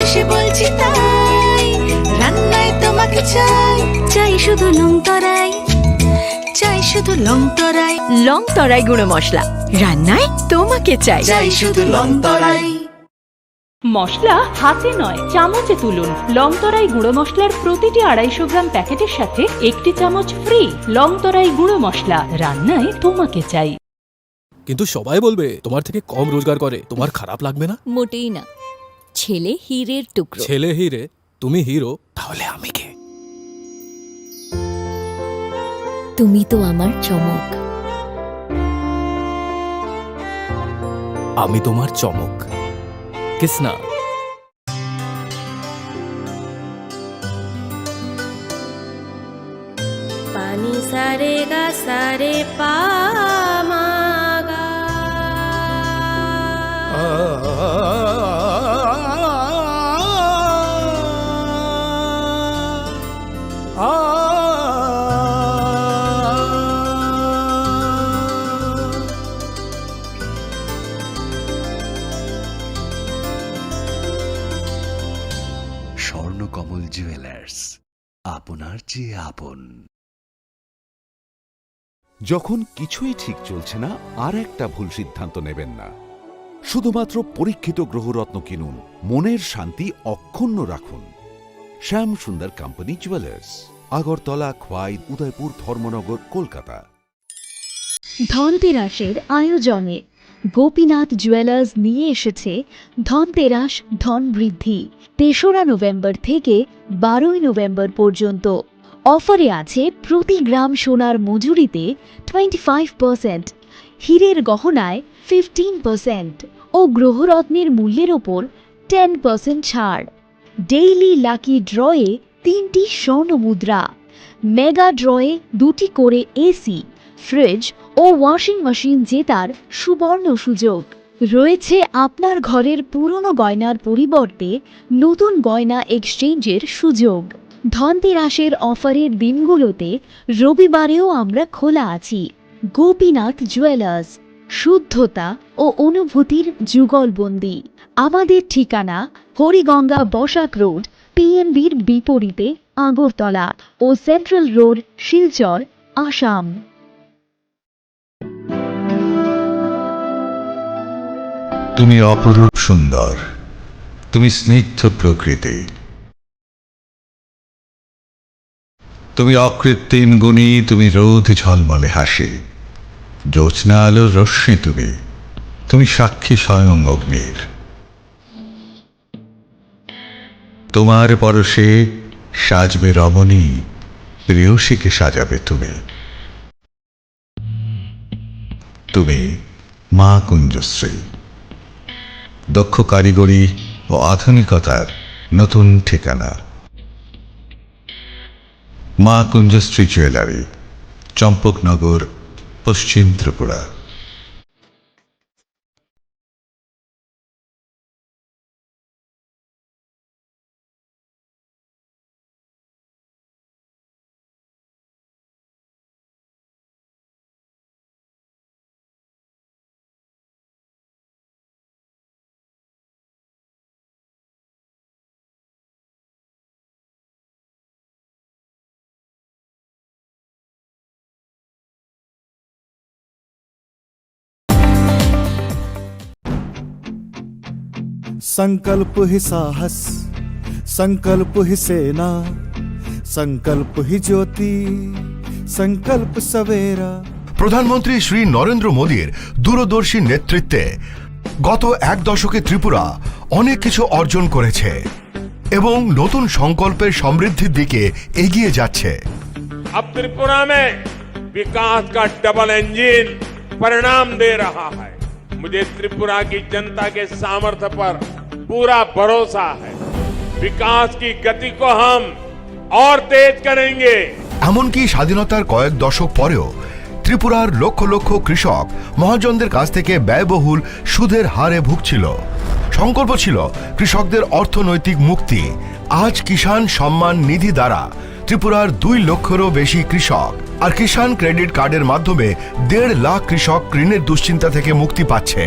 হেসে বলছি তাই, রান্নায় তোমাকে চাই, চাই শুধু লং তরাই, চাই শুধু লং তরাই। লং তরাই গুঁড়ো মশলা, রান্নায় তোমাকে চাই, চাই শুধু লং তরাই। মশলা হাতে নয় চামচে তুলুন। লংতরাই গুঁড়ো মশলার প্রতিটি 250 গ্রাম প্যাকেটের সাথে 1টি চামচ ফ্রি। লংতরাই গুঁড়ো মশলা, রান্নায় তোমাকে চাই। কিন্তু সবাই বলবে তোমার থেকে কম রোজগার করে, তোমার খারাপ লাগবে না? মোটেই না। ছেলে হীরের টুকরো। ছেলে হিরে, তুমি হিরো, তাহলে আমি কে? তুমি তো আমার চমক। আমি তোমার চমক। কিসনা? पानी सारे गा सारे पा मा गा। স্বর্ণকমল জুয়েলার্স, আপনার চেয়ে আপন। যখন কিছুই ঠিক চলছে না, আর একটা ভুল সিদ্ধান্ত নেবেন না। শুধুমাত্র পরীক্ষিত গ্রহরত্ন কিনুন, মনের শান্তি অক্ষুণ্ণ রাখুন। শ্যাম সুন্দর কোম্পানি জুয়েলার্স, আগরতলা, খোয়াই, উদয়পুর, ধর্মনগর, কলকাতা। ধনতেরাসের আয়োজনে গোপীনাথ জুয়েলার্স নিয়ে এসেছে ধনতেরাস ধন বৃদ্ধি। 3রা নভেম্বর থেকে 12ই নভেম্বর পর্যন্ত অফারে আছে প্রতি গ্রাম সোনার মজুরিতে 25%, হীরের গহনায় 15% ও গ্রহরত্নের মূল্যের ওপর 10% ছাড়। ডেইলি লাকি ড্রয়ে 3টি স্বর্ণ মুদ্রা, মেগা ড্রয়ে 2টি করে এসি, ফ্রিজ ও ওয়াশিং মেশিন জেতার সুবর্ণ সুযোগ রয়েছে। আপনার ঘরের পুরনো গয়নার পরিবর্তে নতুন গয়না এক্সচেঞ্জের সুযোগ। ধনতেরাসের অফারের দিনগুলোতে রবিবারেও আমরা খোলা আছি। গোপীনাথ জুয়েলার্স, শুদ্ধতা ও অনুভূতির যুগলবন্দি। আমাদের ঠিকানা হরিগঙ্গা বসাক রোড, পিএনবির বিপরীতে, আগরতলা ও সেন্ট্রাল রোড, শিলচর, আসাম। তুমি অপরূপ সুন্দর, তুমি স্নিগ্ধ প্রকৃতি, তুমি অকৃত্রিম গুণী, তুমি রোদ ঝলমলে হাসি, জ্যোৎস্না আলোর রশ্মি, তুমি তুমি সাক্ষী স্বয়ং অগ্নির। তোমার পরশে সাজবে রমণী, প্রেয়সীকে সাজাবে তুমি। তুমি মা কুঞ্জশ্রী, দক্ষ কারিগরি ও আধুনিকতার নতুন ঠিকানা। মা কুঞ্জশ্রী জুয়েলারি, চম্পকনগর, পশ্চিম ত্রিপুরা। संकल्प ही साहस, संकल्प ही सेना, संकल्प ही ज्योति, संकल्प सवेरा। প্রধানমন্ত্রী শ্রী নরেন্দ্র মোদীর দূরদর্শী নেতৃত্বে গত 1 দশকে ত্রিপুরা অনেক কিছু অর্জন করেছে এবং নতুন সংকল্পের সমৃদ্ধির দিকে এগিয়ে যাচ্ছে। अब त्रिपुरा में विकास का डबल इंजन परिणाम दे रहा है। मुझे त्रिपुरा की जनता के सामर्थ्य पर पूरा भरोसा है। विकास की गति को हम और तेज करेंगे। এমনকি স্বাধীনতার কয়েক দশক পরেও ত্রিপুরার লক্ষ লক্ষ কৃষক মহাজনদের কাছ থেকে ব্যয়বহুল সুদের হারে ভুগছিল। সংকল্প ছিল কৃষকদের অর্থনৈতিক মুক্তি। আজ কিষাণ সম্মান নিধি দ্বারা ত্রিপুরার 2 লক্ষেরও বেশি কৃষক আর কিষাণ ক্রেডিট কার্ডের মাধ্যমে 1.5 লাখ কৃষক ঋণের দুশ্চিন্তা থেকে মুক্তি পাচ্ছে।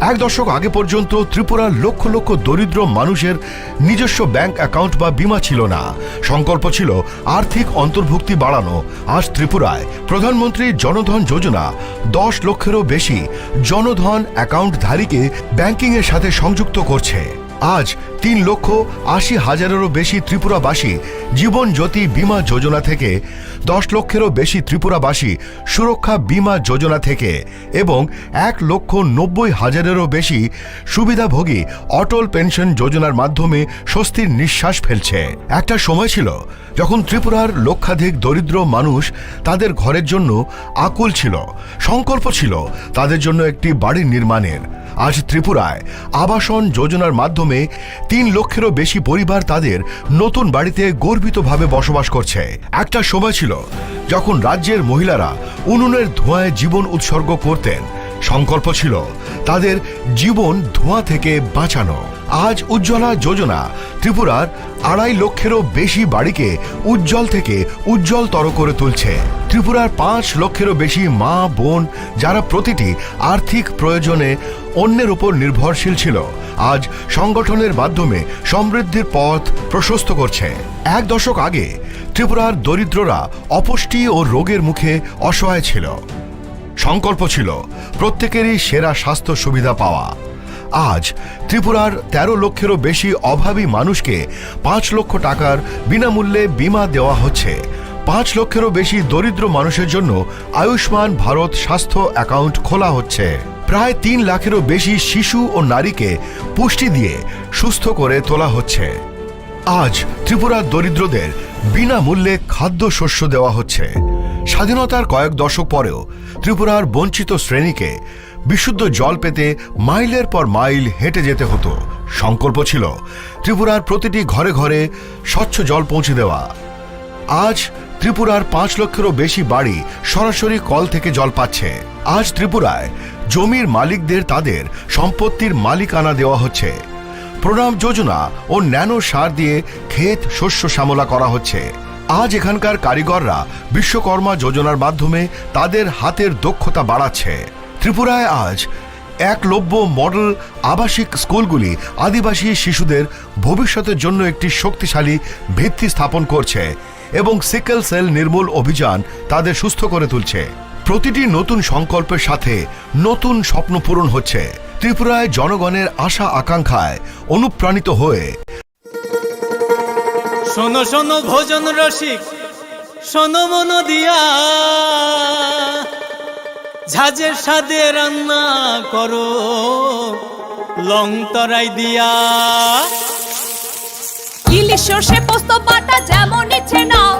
এক দশক আগে পর্যন্ত ত্রিপুরার লক্ষ লক্ষ দরিদ্র মানুষের নিজস্ব ব্যাংক অ্যাকাউন্ট বা বীমা ছিল না। সংকল্প ছিল আর্থিক অন্তর্ভুক্তি বাড়ানো। আজ ত্রিপুরায় প্রধানমন্ত্রী জনধন যোজনা 10 লক্ষেরও বেশি জনধন অ্যাকাউন্টধারীকে ব্যাংকিংয়ের সাথে সংযুক্ত করছে। আজ 3,80,000-এরও বেশি ত্রিপুরাবাসী জীবন জ্যোতি বীমা যোজনা থেকে, 10 লক্ষেরও বেশি ত্রিপুরাবাসী সুরক্ষা বীমা যোজনা থেকে এবং 1,90,000-এরও বেশি সুবিধাভোগী অটল পেনশন যোজনার মাধ্যমে স্বস্তির নিঃশ্বাস ফেলছে। একটা সময় ছিল যখন ত্রিপুরার লক্ষাধিক দরিদ্র মানুষ তাদের ঘরের জন্য আকুল ছিল। সংকল্প ছিল তাদের জন্য একটি বাড়ি নির্মাণের। আজ ত্রিপুরায় আবাসন যোজনার মাধ্যমে 3 লক্ষেরও বেশি পরিবার তাদের নতুন বাড়িতে গর্বিতভাবে বসবাস করছে। একটা সময় ছিল যখন রাজ্যের মহিলারা উনুনের ধোঁয়ায় জীবন উৎসর্গ করতেন। সংকল্প ছিল তাদের জীবন ধোঁয়া থেকে বাঁচানো। আজ উজ্জ্বলা যোজনা ত্রিপুরার 2.5 লক্ষেরও বেশি বাড়িকে উজ্জ্বল থেকে উজ্জ্বলতর করে তুলছে। ত্রিপুরার 5 লক্ষেরও বেশি মা বোন যারা প্রতিটি আর্থিক প্রয়োজনে অন্যের উপর নির্ভরশীল ছিল, আজ সংগঠনের মাধ্যমে সমৃদ্ধির পথ প্রশস্ত করছে। 1 দশক আগে ত্রিপুরার দরিদ্ররা অপুষ্টি ও রোগের মুখে অসহায় ছিল। সংকল্প ছিল প্রত্যেকেরই সেরা স্বাস্থ্য সুবিধা পাওয়া। আজ ত্রিপুরার 13 লক্ষেরও বেশি অভাবী মানুষকে 5 লক্ষ টাকার বিনামূল্যে বীমা দেওয়া হচ্ছে। 5 লক্ষেরও বেশি দরিদ্র মানুষের জন্য আয়ুষ্মান ভারত স্বাস্থ্য অ্যাকাউন্ট খোলা হচ্ছে। প্রায় 3 লাখেরও বেশি শিশু ও নারীকে পুষ্টি দিয়ে সুস্থ করে তোলা হচ্ছে। আজ ত্রিপুরার দরিদ্রদের বিনামূল্যে খাদ্যশস্য দেওয়া হচ্ছে। স্বাধীনতার কয়েক দশক পরেও ত্রিপুরার বঞ্চিত শ্রেণীকে বিশুদ্ধ জল পেতে মাইলের পর মাইল হেঁটে যেতে হতো। সংকল্প ছিল ত্রিপুরার প্রতিটি ঘরে ঘরে স্বচ্ছ জল পৌঁছে দেওয়া। আজ ত্রিপুরার 5 লক্ষেরও বেশি বাড়ি সরাসরি কল থেকে জল পাচ্ছে। আজ ত্রিপুরায় জমির মালিকদের তাদের সম্পত্তির মালিকানা দেওয়া হচ্ছে। প্রণাম যোজনা ও ন্যানো সার দিয়ে ক্ষেত শস্য শ্যামলা করা হচ্ছে। আজ এখানকার কারিগররা বিশ্বকর্মা যোজনার মাধ্যমে তাদের হাতের দক্ষতা বাড়াচ্ছে। ত্রিপুরায় আজ একলব্য মডেল আবাসিক স্কুলগুলি আদিবাসী শিশুদের ভবিষ্যতের জন্য একটি শক্তিশালী ভিত্তি স্থাপন করছে এবং সিকেল সেল নির্মূল অভিযান তাদের সুস্থ করে তুলছে। প্রতিটি নতুন সংকল্পের সাথে নতুন স্বপ্ন পূরণ হচ্ছে। ত্রিপুরায় জনগণের আশা আকাঙ্ক্ষায় অনুপ্রাণিত হয়ে শোনো শোনো ভোজন রসিক, শোনো মন দিয়া, ঝাঁঝের স্বাদে রান্না করো লং তরাই দিয়া। ইলিশ সর্ষে পোস্ত বাটা যেমন ইচ্ছে নাও,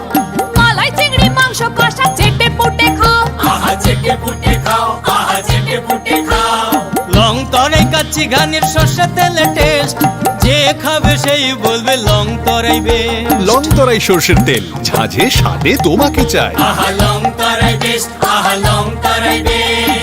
মালাই চিংড়ি মাংস কষা চেটে পুটে খাও। আহা চেটে পুটে খাও, আহা চেটে পুটে খাও। লং তরাই কাচ্চি ঘানির সর্ষে তেলে টেস্ট, যে খাবে সেই বলবে লং তরাই বেশ। লং তরাই সর্ষের তেল, ঝাঁঝে স্বাদে তোমাকে চাই। আহা লং তরাই বেশ, আহা লং তরাই বেশ।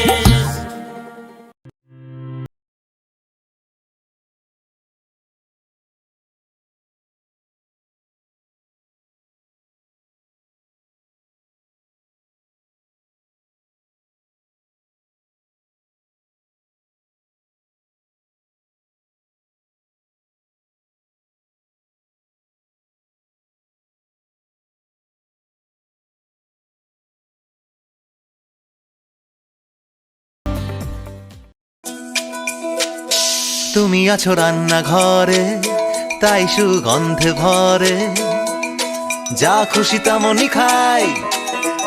তুমি আছো রান্নাঘরে, তাই সুগন্ধে ভরে, যা খুশি তেমনই খাই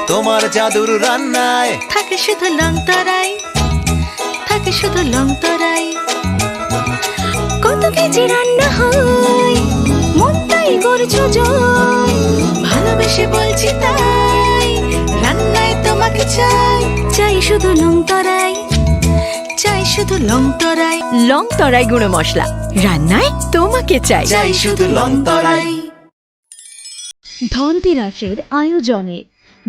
তোমার জাদুর রান্নায়। থাকে শুধু লং তরাই, থাকে শুধু লং তরাই। কত কেজি রান্না হয়, মনটাই করছো জয়। ভালোবেসে বলছি তাই, রান্নায় তোমাকে চাই। চাই শুধু লং তরাই, চাই শুধু লং তরাই। লং তরাই গুঁড়ো মশলা, রান্নায় তোমাকে চাই। চাই শুধু লং তরাই। ধনতেরাসের আয়োজনে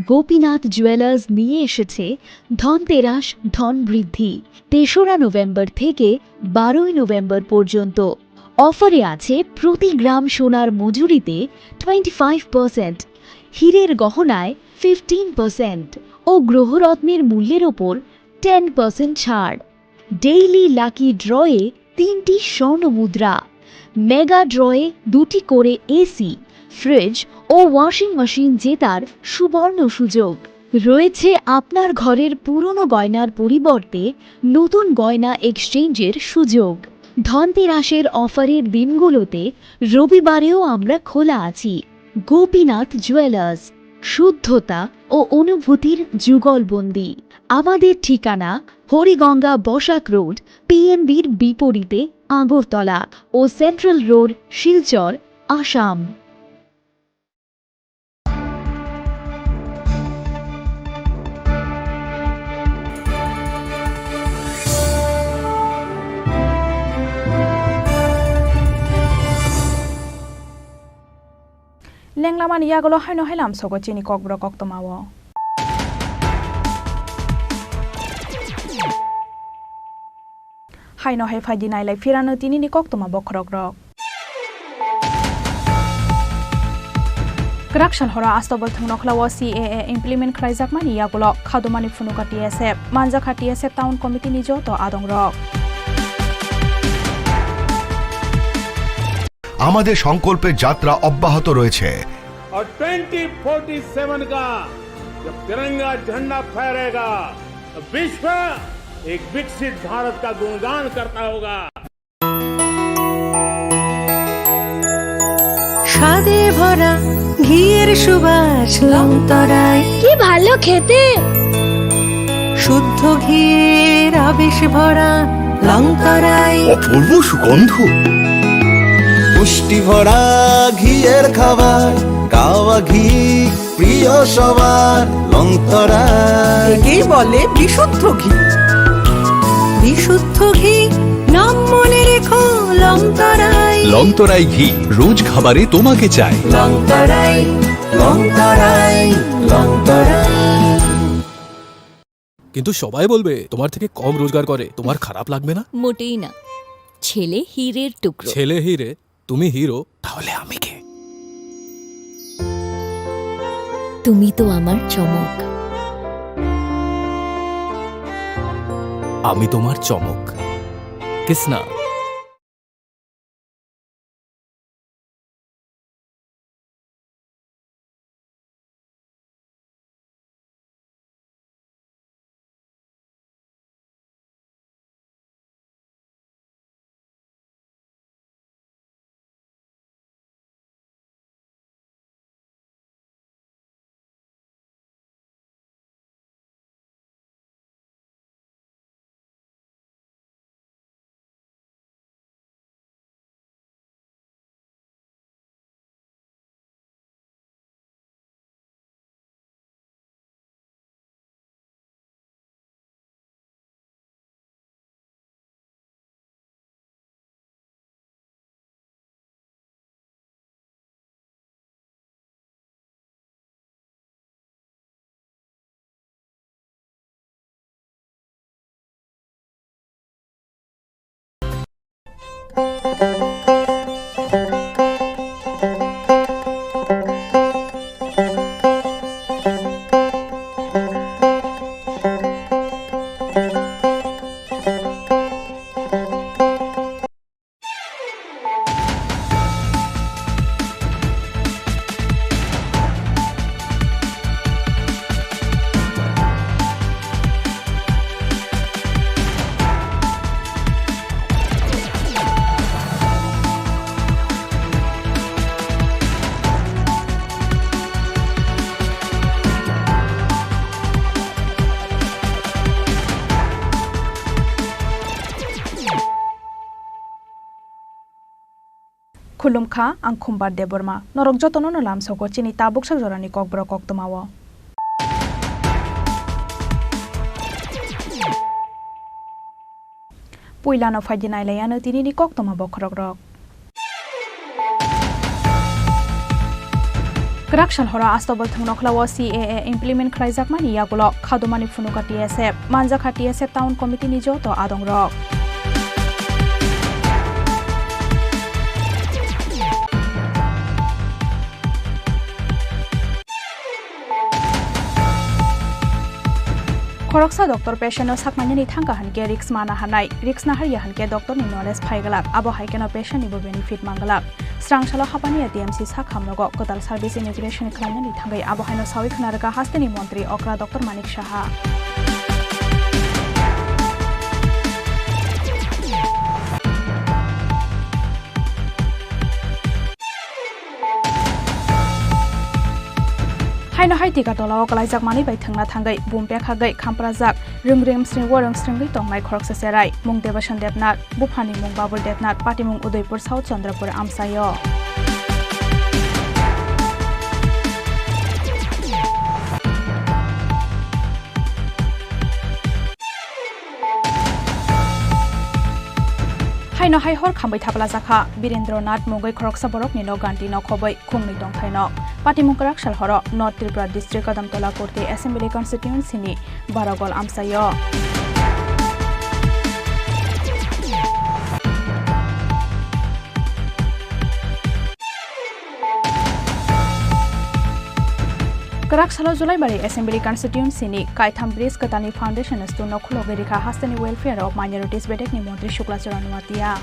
গোপীনাথ জুয়েলার্স নিয়ে এসেছে ধনতেরাস ধন বৃদ্ধি। 3রা নভেম্বর থেকে 12ই নভেম্বর পর্যন্ত অফারে আছে প্রতি গ্রাম সোনার মজুরিতে 25%, হীরের গহনায় 15% ও গ্রহরত্নের মূল্যের ওপর 10% ছাড়। ডেইলি লাকি ড্রয়ে 3টি স্বর্ণ মুদ্রা, মেগা ড্রয়ে 2টি করে এসি, ফ্রিজ ও ওয়াশিং মেশিন জেতার সুবর্ণ সুযোগ রয়েছে। আপনার ঘরের পুরনো গয়নার পরিবর্তে নতুন গয়না এক্সচেঞ্জের সুযোগ। ধনতেরাসের অফারের দিনগুলোতে রবিবারেও আমরা খোলা আছি। গোপীনাথ জুয়েলার্স, শুদ্ধতা ও অনুভূতির যুগলবন্দি। আমাদের ঠিকানা হরিগঙ্গা বসাক রোড, পিএনবির বিপরীতে আগরতলা ও সেন্ট্রাল রোড, শিলচর, আসাম। লেংলামান ইয়াগলো হাইনো হাইলাম সগো চিনি ককব্র কক্তমাও হাইনো হাই ফাইদি নাইলাই ফিরানো তিনিনি কক্তমা বখরক রক গ্রাকশাল হরা আস্তবল থংনখলাও সিএএ ইমপ্লিমেন্ট খাইজাকমানি ইয়াগলো খাদুমানি ফুনুকা টিএসএফ মানজাখা টিএসএফ টাউন কমিটি নিজত আদং রক আমাদের সংকল্পের যাত্রা অব্যাহত রয়েছে। और 2047 का जब तिरंगा झंडा फहरेगा तो विश्व एक विकसित भारत का गुणगान करता होगा। স্বাদে ভরা ঘিয়ের সুবাস লংতরায়, কি ভালো খেতে। শুদ্ধ ঘিয়ের আবেশ ভরা লংতরায়, অপূর্ব সুগন্ধ। পুষ্টি ভরা ঘিয়ের খাবার, কাওয়া ঘি প্রিয় সবার লংতরা। একেই বলে বিশুদ্ধ ঘি। বিশুদ্ধ ঘি নাম মনে রেখো লংতরাই। লংতরাই ঘি রোজ খাবারে তোমাকে চাই। লংতরাই লংতরাই লংতরাই। কিন্তু সবাই বলবে তোমার থেকে কম রোজগার করে, তোমার খারাপ লাগবে না? মোটেই না। ছেলে হীরের টুকরো। ছেলে হিরে, তুমি হিরো, তাহলে আমি কে? তুমি তো আমার চমক। আমি তোমার চমক। কিসনা? खुलुमखा आं खुम्बार देबरमा नरक जतन नलाम सको चिनी ताबुक साजरानि ककब्र कक्तमाओ पुइलानो फाइदि नाइलायानो तिनिनि कक्तमा बखरक रक ग्राकशाल हरा आस्तबल थंनखलाओ सिएए इमप्लिमेन्ट खाइजाकमानि यागुलो खादुमानि फुनुका टिएसएफ मानजाखा टिएसएफ टाउन कमिटी निजत आदं रक Koroksa Dr. Patient sakmani thangka hanke risk mana hanai risk na hariya hanke doctor ni knowledge phaigalak abo haikeno patient ibo benefit mangalak Strangshala hapani TMC sakhamnogo kotal service integration khlani thangai abo haino sawi khnarga hasteni mantri okra Dr. Manik Shaha Haino haiti ka tola okalajak mani bai thangna thangai bumpe khagai khamprajak ringrem sring warang sringai tongnai khoroksa serai mung Devashan Debnath Bufani mung Babul Debnath Pati mung Udaipur South Chandrapur Amsayo Haino hai hor khambai thapla jakha Birendranath Mugai khoroksa borok ni no ganti no khobai khungni tongthaino Pati mungkarak shalhoro North Tripura District Kadamtola Kurti Assembly Constituency ni Baragol Amsayo Karak salo Julai Bari Assembly Constituency ni Kaitham Bridge Katani Foundation stu nokhulo gerikha hasteni welfare of minorities bedek ni Montri Shukla Charanwatia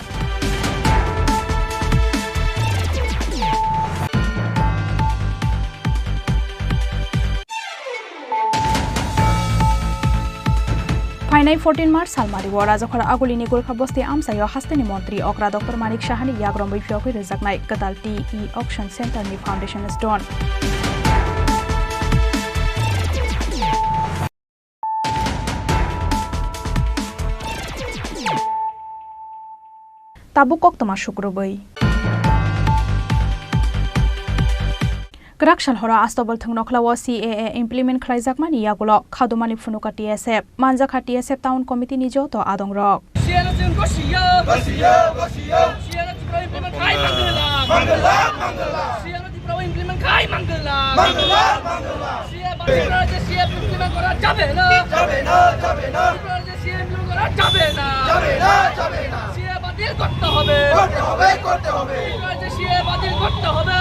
Finai 14 March Salmari Warajakhara Agulini Gurkha Bosti Amsayo hasteni Montri Okra Dr. Manik Shahani Yagrom Bifyokhi Rejaknai Katal TE Auction Center ni Foundation Stone Tabukok toma shukrubai Krakshal hora astobal thungnokla wa CAA implement khlaijak mani yagulo khadumani phunuka TSF manjakha TSF town committee ni joto adongrok Siara jeng gosiya Siara tipra implement khai mangala Siara tipra implement khai mangala Siara tipra je implement kora jabe na tipra je implement kora jabe na Siara batil korte hobe tipra je batil korte hobe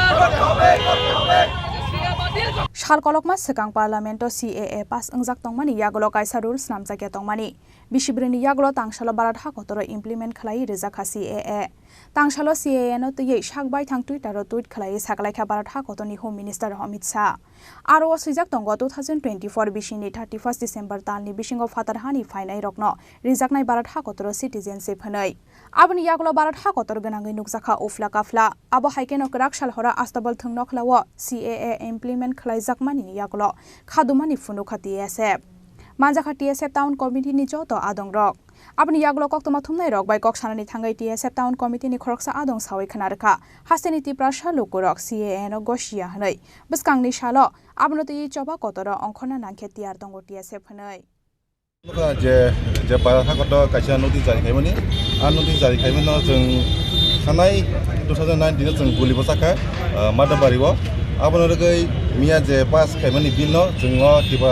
Shal kolokma sekang parlamento CAA pas engjak tongmani yagulo kaisa rules namjake tongmani Bishibrini yagulo tangshalo barat hakotoro implement khlai rejakha CAA Tangshalo CAA no tuye shakbai thang Twitter ro tweet khlai saklaikha barat hakotoni Home Minister Amit Shah Aro sijak tongo 2024 bishini 31 December talni bishingo fatarhani fainai rokno rejaknai barat hakotoro citizenship hanai Abni yagulo barat hakotoro ganangai nukjakha ufla kafla abo haikeno krakshal hora astabal thungnokhlawo CAA implement khlaijak mani yagulo khadumani phunuka TSF Manjakha TSF town committee ni joto adongrok Abni yagulo koktoma thumnai rok bai kok sanani thangai TSF town committee ni khoroksa adong sawi khanarkha hasteni tipra shalukurok CAA no gosia hanai biskangni shalo abno ti choba kotoro ongkhona nangkhe tiar dongo TSF hanai je barat hakoto kaisa notice jari khaimani notice jari khaimano jeng khanai 2019 jeng guli bosaka madabariwo abno rogai mia je pass khaimani bill no jengo tiba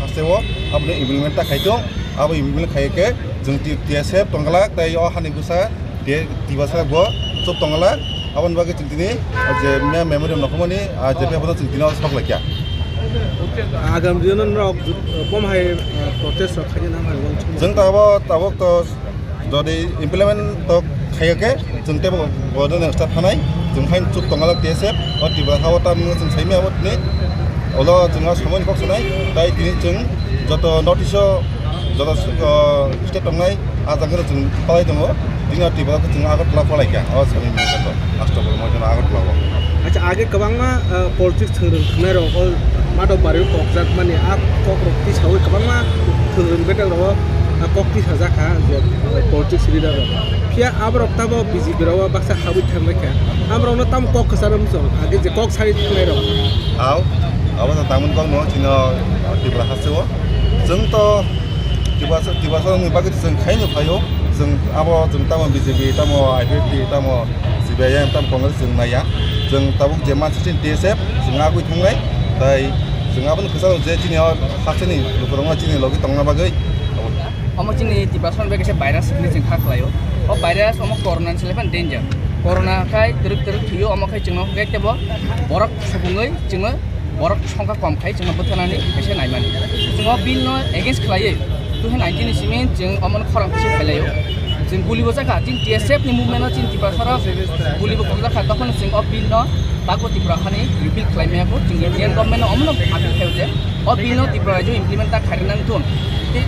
hasewo abno implement ta khaitong abo implement khaike jeng TSF tongalak tai o hani busa de tiba sa go chop tongalak abon bagi chintini je mia memory nokhomani je pe bodo chintino sok lakya agam dinon rok pom hai protest rok khaje nam hai jeng tabo to jodi implement to khayake jeng te bodo ne start hanai jeng hain chop tongalak TSF o tiba hawata mung jeng saime abot ni olo jenga samoni kok sunai dai tini jeng joto notice joto state tongai ajangro jeng palai tongo dinga tiba ko jeng agot la palai kya o sami mi joto astobol mo jena agot lawo acha age kabangma politics thurung khmer rok mado bari kokjak mani a kok rokti sawi kabangma thurung betal ro kokti sajaka je politics leader ro pia abrok tabo BJP ro baksa habi thamleka amro no tam kok saram so age je kok sari khmer ro aw awan tamun kok no chino tibra hasewo jeng to tiba sa ni bagi jeng khaino phayo jeng abo jeng tamo BJP tamo IPP tamo CPIM tam Congress jeng naya jeng tabuk je mansin TSF jeng agui thangai tai jeng abon khasa je chini haseni lukrong chini logi tongna bagai Omo chini tibason bagi se virus ni jeng khaklayo o virus omo corona selepan danger corona kai teruk thiyo omo kai jeng no gek tebo borok subungai jeng borok songka kom khai jeng bothanani kaisa naimani jeng bill no against khlaiye 2019 simen jeng amon khorang kisi khailayo jeng guli bojaka jeng TSF ni movement no jeng tipasara guli bojaka tokon jeng bill no bagbo tipra khani repeal khlaimya ko jeng Indian government no amon appeal khayoje bill no tipra jo implement ta kharinan thon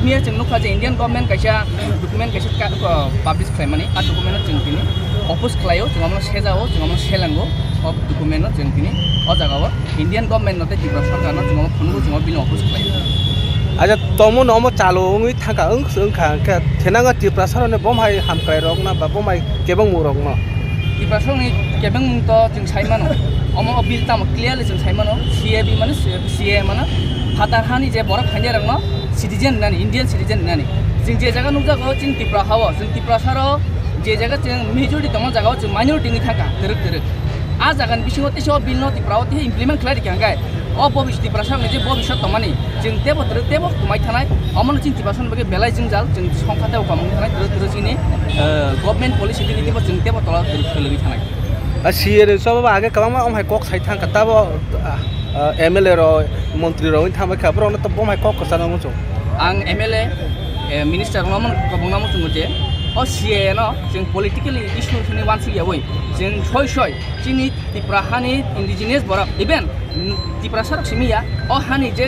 mia jeng no khaje Indian government kaisa document kaisa publish khlaimani a document no jeng tini oppose khlayo jeng amon sejao jeng amon selango document no jeng tini o jagao Indian government no te tipra sarkar no jeng khongo jeng bill oppose khlayo aja tomo nomo chalo ngui thaka kha ka thenanga tipra sarone bomhai hamkai rok na ba bomhai kebang murok no tipra sarone kebang mung to jeng saimano omo bill tam clearly jeng saimano CAB mane CA mane hatar hani je borok khanya rang no citizen nani Indian citizen nani jeng je jaga nukja go jeng tipra hawo jeng tipra saro je jaga jeng majority tamo jaga jeng minority ngi thaka teruk a jagan bisingo te so bill no tipra te implement khlai dikangai o bobis tipra sarone je bobis tomani jeng tebo kumai thanai amon jeng tipra sarone bage belai jeng jal jeng songkhate kamung thanai teruk jini government policy ni tebo jeng tebo tola teruk khologi thanai a siere so ba age kabang ma omhai kok sai thang kata bo MLA ro মন্ত্রী ro thamai kha bro no to bomhai kok ka sana mucho ang MLA minister ngomong kabung namu tungute o CA no jeng politically issue ni wansi yawoi jeng choi chini tipra hani indigenous borok even tipra sarok simia o hani je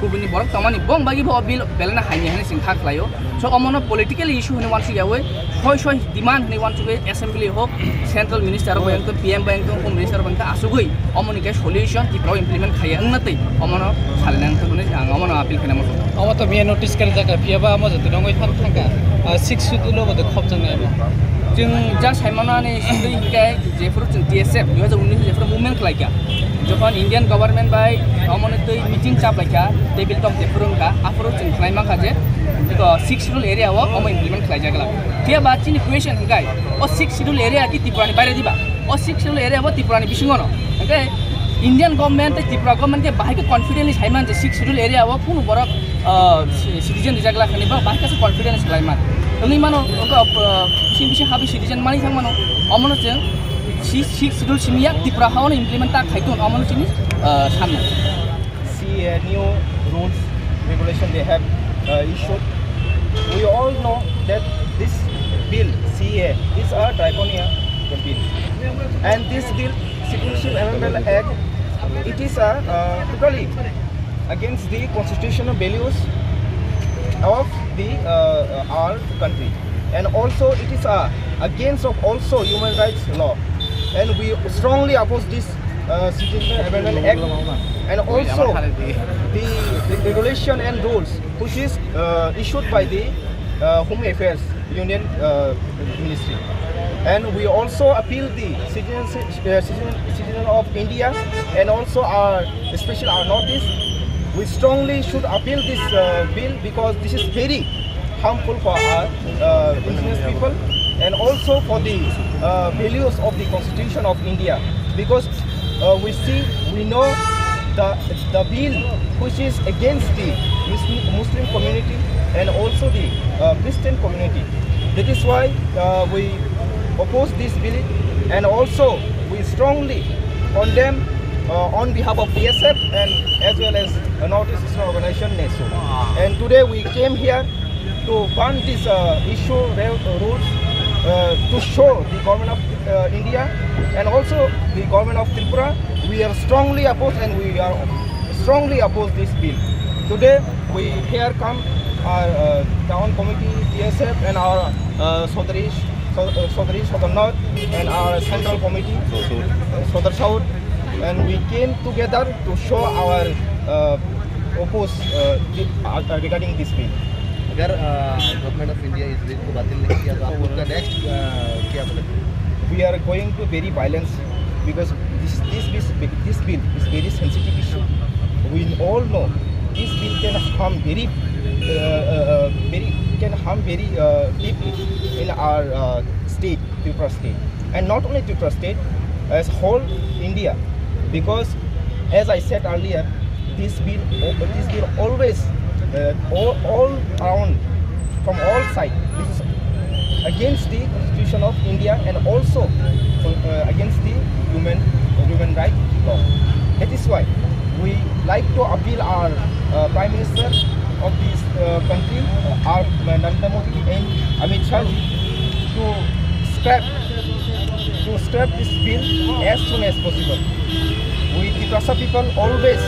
gubini borok tamani bong bagi bo bill belena haini hani sing thak layo so omono political issue ni wansi yawoi choi demand ni wansi assembly hok central minister bo yang PM ba yang home minister ba ka asugoi omoni ke solution tipra implement khaya ngnatei omono salnang to ne ang omono appeal kana mo omo to me notice kal jaga piaba mo jati nongoi thangka 6 schedule bo de khop jang ebo jeng ja saimana ni sudai kai jefur jeng TSF 2019 jefur movement khlaika যখন Indian government বাই অমনে তৈ meeting চাপ লাইকা table top জেফুরংকা আফরো জeng khlaima khaje iko 6 schedule area o omo implement khlai jagala tia ba chini question hingkai o 6 schedule area ki tiprani baire diba o 6 schedule area bo tiprani bisingono hingkai Indian government Tripura government ke bahai ke confidence haiman je 6 schedule area o kuno borok citizen dijagla khani ba bahai ka confidence khlaiman toni mano sing habi citizen mani thang mano omono jeng 6 schedule simia Tripura hawo implement ta khaitun omono chini samne see new rules regulation they have issued we all know that this bill CA is a draconian bill and this bill Citizenship Amendment Act it is totally against the constitutional values of the our country and also it is against of also human rights law and we strongly oppose this Citizenship Amendment Act and also the regulation and rules which is issued by the Home Affairs Union Ministry and we also appeal the citizen of India and also especially our Northeast we strongly should appeal this bill because this is very harmful for our indigenous people and also for the values of the Constitution of India because we know the bill which is against the Muslim community and also the Christian community. That is why we oppose this bill and also we strongly condemn on behalf of DSF and as well as Northeast Eastern Organization NESO. And today we came here to burn this issue rules to show the government of India and also the government of Tripura we are strongly opposed and we are strongly oppose this bill. Today we here come our town committee DSF and our Southern North and our central committee Southern South and we came together to show our oppose regarding this bill. अगर government of India इस bill को बातिल नहीं किया तो आपका next क्या बोलेंगे we are going to very violence because this bill is very sensitive issue we all know this bill can harm very deeply in our state Tripura state and not only Tripura state as whole India because as I said earlier this bill always all around from all sides this is against the Constitution of India and also against the human rights law. That is why like to appeal our Prime Minister of this country, our Narendra Modi and Amit Shah to scrap this bill as soon as possible. We Tiprasa people always,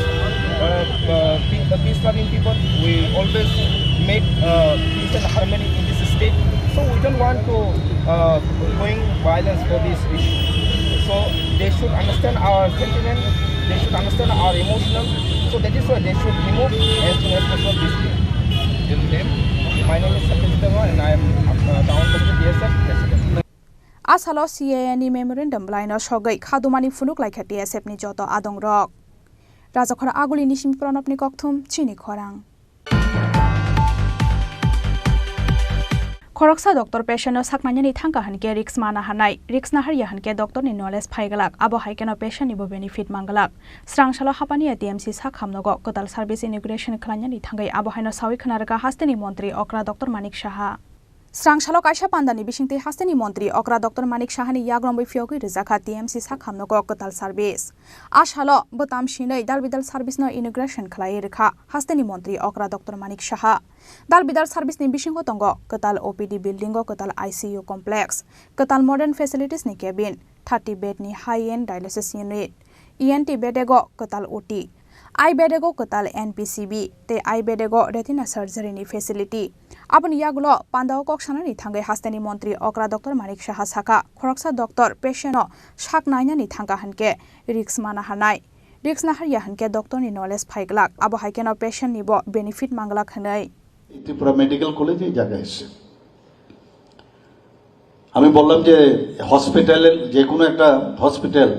the peace-loving people, we always make peace and harmony in this state. So we don't want to going violence for this issue. So they should understand our sentiment. They should understand our emotional. So that is why they should remove as soon as possible this bill. Your name? My name is Sapil Deva and I am Town Committee DSF President. Asalo CAA ni memorandum blaino shogai khadumani funuk lai khati DSF ni joto adong rok. Rajakhora aguli nishim pranop ni kokthum chini khorang. Khoroksa doctor patient sakmanya ni thangka hanke risk mana hanai risk na harya hanke doctor ni knowledge phaigalak abo haikeno patient ni bo benefit mangalak srangsalo hapani TMC sakhamnogo kotal service integration khlanya ni thangai abo haino sawi khanarga hasteni montri okra dr Manik Saha Srangsalo kaisa pandani bisingte hasteni montri okra dr Manik Sahani yagrombai fiogui rizakha TMC sakhamnogo kotal service ashalo botam shinai dalbidal service no integration khlai rekha hasteni montri okra dr Manik Saha Dalbidal service ni bisingo tongo kotal OPD building go kotal ICU complex kotal modern facilities ni cabin 30 bed ni high end dialysis unit ENT bed go kotal OT I bed go kotal NPCB te I bed go retina surgery ni facility aboni yagulo pandao koksana ni thangai hasteni montri okra dr Manik Saha saka khoroksa doctor patient shak naina ni thanga hanke risk mana hanai risk na harya hanke doctor ni knowledge phaiglak abo haikeno patient ni bo benefit manglak hanai Tripura medical college এই জায়গায় এসছে আমি বললাম যে হসপিটালের যে কোনো একটা হসপিটাল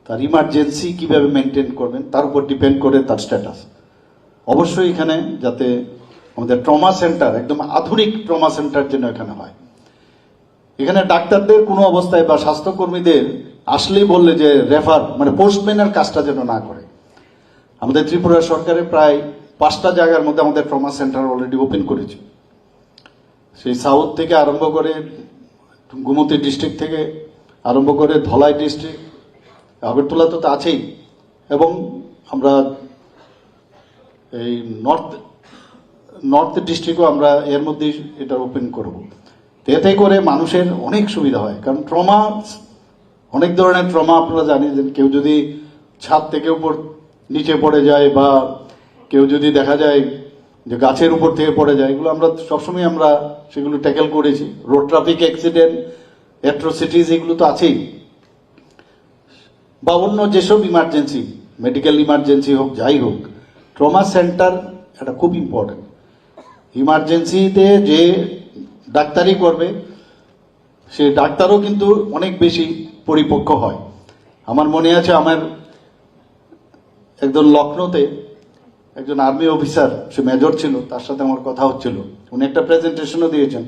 তার ইমার্জেন্সি কিভাবে মেনটেন করবেন তার উপর ডিপেন্ড করে তার স্ট্যাটাস অবশ্যই এখানে যাতে আমাদের ট্রমা সেন্টার একদম আধুনিক ট্রমা সেন্টার যেন এখানে হয় এখানে ডাক্তারদের কোনো অবস্থায় বা স্বাস্থ্যকর্মীদের আসলেই বললে যে রেফার মানে পোস্টম্যানের কাজটা যেন না করে আমাদের ত্রিপুরা সরকারে প্রায় 5টা জায়গার মধ্যে আমাদের ট্রমা সেন্টার অলরেডি ওপেন করেছে সেই সাউথ থেকে আরম্ভ করে গোমতী ডিস্ট্রিক্ট থেকে আরম্ভ করে ধলাই ডিস্ট্রিক্ট আগরতলা তো আছেই এবং আমরা এই নর্থ ডিস্ট্রিক্টও আমরা এর মধ্যেই এটা ওপেন করব এতে করে মানুষের অনেক সুবিধা হয় কারণ ট্রমা অনেক ধরনের ট্রমা আপনারা জানেন যে কেউ যদি ছাদ থেকে উপর নিচে পড়ে যায় বা কেউ যদি দেখা যায় যে গাছের উপর থেকে পড়ে যায় এগুলো আমরা সবসময় আমরা সেগুলো ট্যাকেল করেছি রোড ট্রাফিক অ্যাক্সিডেন্ট অ্যাট্রোসিটিস এগুলো তো আছেই বা অন্য যেসব ইমার্জেন্সি মেডিকেল ইমার্জেন্সি হোক যাই হোক ট্রমা সেন্টার এটা খুব ইম্পর্টেন্ট ইমার্জেন্সিতে যে ডাক্তারি করবে সে ডাক্তারও কিন্তু অনেক বেশি পরিপক্ক হয় আমার মনে আছে আমার একজন লখনৌতে একজন আর্মি অফিসার সে মেজর ছিল তার সাথে আমার কথা হচ্ছিল উনি একটা প্রেজেন্টেশনও দিয়েছেন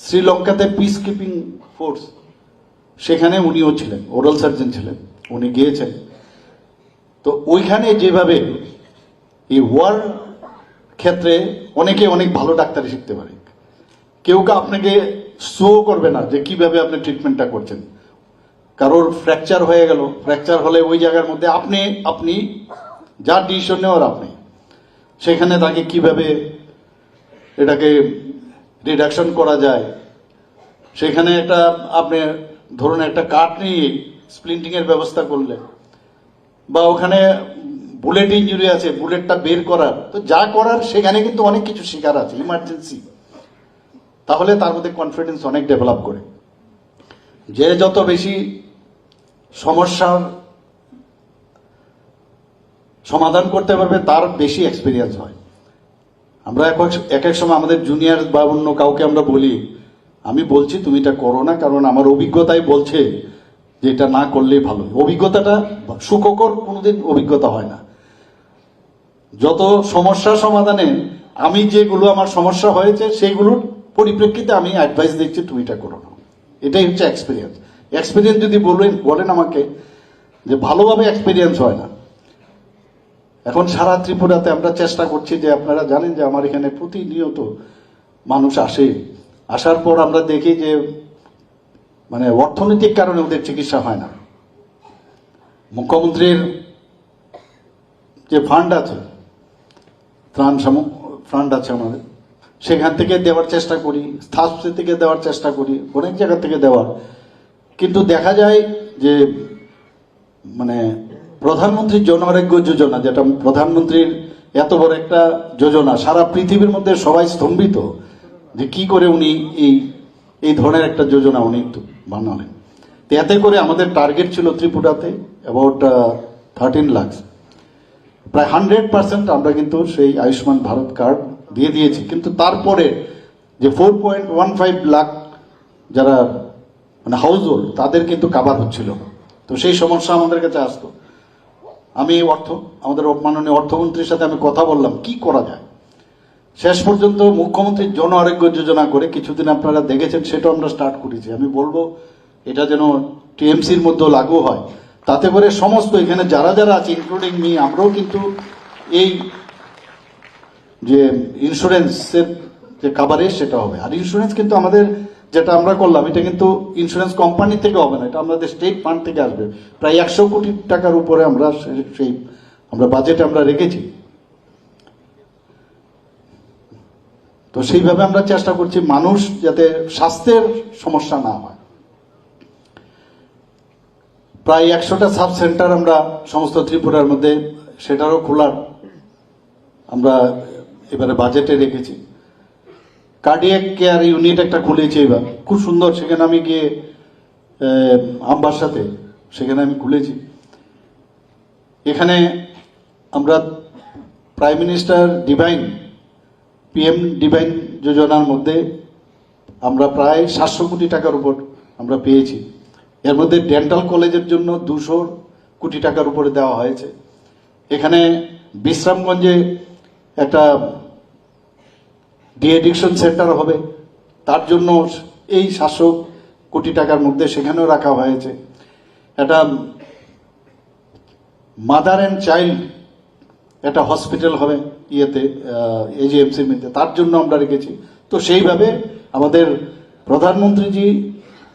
শ্রীলঙ্কাতে পিস কিপিং ফোর্স সেখানে উনিও ছিলেন ওরাল সার্জন ছিলেন উনি গিয়েছেন তো ওইখানে যেভাবে এই ওয়ার ক্ষেত্রে অনেকে অনেক ভালো ডাক্তারি শিখতে পারে কেউ আপনাকে শো করবে না যে কিভাবে আপনি ট্রিটমেন্টটা করছেন কারোর ফ্র্যাকচার হয়ে গেল ফ্র্যাকচার হলে ওই জায়গার মধ্যে আপনি যা ডিসিশন নেওয়ার আপনি সেখানে তাকে কিভাবে এটাকে রিডাকশন করা যায় সেখানে একটা আপনি ধরুন একটা কাঠ নিয়ে স্প্লিন্টিং এর ব্যবস্থা করলে বা ওখানে বুলেট ইঞ্জুরি আছে বুলেটটা বের করার তো যা করার সেখানে কিন্তু অনেক কিছু শেখার আছে ইমার্জেন্সি তাহলে তার মধ্যে কনফিডেন্স অনেক ডেভেলপ করে যে যত বেশি সমস্যার সমাধান করতে পারবে তার বেশি এক্সপিরিয়েন্স হয় আমরা এক এক সময় আমাদের জুনিয়র বা অন্য কাউকে আমরা বলি আমি বলছি তুমি এটা করো না কারণ আমার অভিজ্ঞতাই বলছে যে এটা না করলেই ভালো অভিজ্ঞতাটা সুখকর কোনোদিন অভিজ্ঞতা হয় না যত সমস্যা সমাধানে আমি যেগুলো আমার সমস্যা হয়েছে সেইগুলোর পরিপ্রেক্ষিতে আমি অ্যাডভাইস দিচ্ছি তুমি এটা করো না এটাই হচ্ছে এক্সপিরিয়েন্স যদি বলেন আমাকে যে ভালোভাবে এক্সপিরিয়েন্স হয় না এখন সারা ত্রিপুরাতে আমরা চেষ্টা করছি যে আপনারা জানেন যে আমার এখানে প্রতিনিয়ত মানুষ আসে আসার পর আমরা দেখি যে মানে অর্থনৈতিক কারণে ওদের চিকিৎসা হয় না মুখ্যমন্ত্রীর যে ফান্ড আছে, ফান্ড আছে আমাদের, সেখান থেকে দেওয়ার চেষ্টা করি, স্থাপসি থেকে দেওয়ার চেষ্টা করি, অনেক জায়গা থেকে দেওয়ার, কিন্তু দেখা যায় যে মানে প্রধানমন্ত্রীর জন আরোগ্য যোজনা, যেটা প্রধানমন্ত্রীর এত বড় একটা যোজনা, সারা পৃথিবীর মধ্যে সবাই স্তম্ভিত যে কি করে উনি এই ধরনের একটা যোজনা উনি বানালেন। তো এতে করে আমাদের টার্গেট ছিল ত্রিপুরাতে অ্যাবাউট 13 লাখ, প্রায় 100% আমরা কিন্তু সেই আয়ুষ্মান ভারত কার্ড দিয়ে দিয়েছি। কিন্তু তারপরে যে 4.15 লাখ যারা মানে হাউস হোল্ড, তাদের কিন্তু কাভার হচ্ছিল। তো সেই সমস্যা আমাদের কাছে আসতো। আমি আমাদের মাননীয় অর্থমন্ত্রীর সাথে আমি কথা বললাম কি করা যায়। শেষ পর্যন্ত মুখ্যমন্ত্রীর জন আরোগ্য যোজনা করে কিছুদিন আপনারা দেখেছেন, সেটাও আমরা স্টার্ট করেছি। আমি বলবো এটা যেন টিএমসির মধ্যে লাগু হয়, তাতে করে সমস্ত এখানে যারা যারা আছে ইনক্লুডিং মি, আমরাও কিন্তু এই যে ইন্স্যুরেন্সের যে কাভারেজ সেটা হবে। আর ইন্স্যুরেন্স কিন্তু আমাদের যেটা আমরা করলাম, এটা কিন্তু ইন্স্যুরেন্স কোম্পানি থেকে হবে না, এটা আমাদের স্টেট ফান্ড থেকে আসবে। প্রায় 100 কোটি টাকার উপরে আমরা আমরা বাজেটে আমরা রেখেছি। তো সেইভাবে আমরা চেষ্টা করছি মানুষ যাতে স্বাস্থ্যের সমস্যা না হয়। প্রায় 100টা সাব সেন্টার আমরা সমস্ত ত্রিপুরার মধ্যে সেটারও খোলার আমরা এবারে বাজেটে রেখেছি। কার্ডিয়াক কেয়ার ইউনিট একটা খুলেছি এবার, খুব সুন্দর। সেখানে আমি গিয়ে আমবাসাতে সেখানে আমি খুলেছি। এখানে আমরা প্রাইম মিনিস্টার পিএম ডিভাইন যোজনার মধ্যে আমরা প্রায় 700 কোটি টাকার উপর আমরা পেয়েছি। এর মধ্যে ডেন্টাল কলেজের জন্য 200 কোটি টাকার উপরে দেওয়া হয়েছে। এখানে বিশ্রামগঞ্জে একটা ডিএডিকশন সেন্টার হবে, তার জন্য এই 700 কোটি টাকার মধ্যে সেখানেও রাখা হয়েছে। একটা মাদার অ্যান্ড চাইল্ড একটা হসপিটাল হবে এজিএমসির মধ্যে, তার জন্য আমরা রেখেছি। তো সেইভাবে আমাদের প্রধানমন্ত্রীজি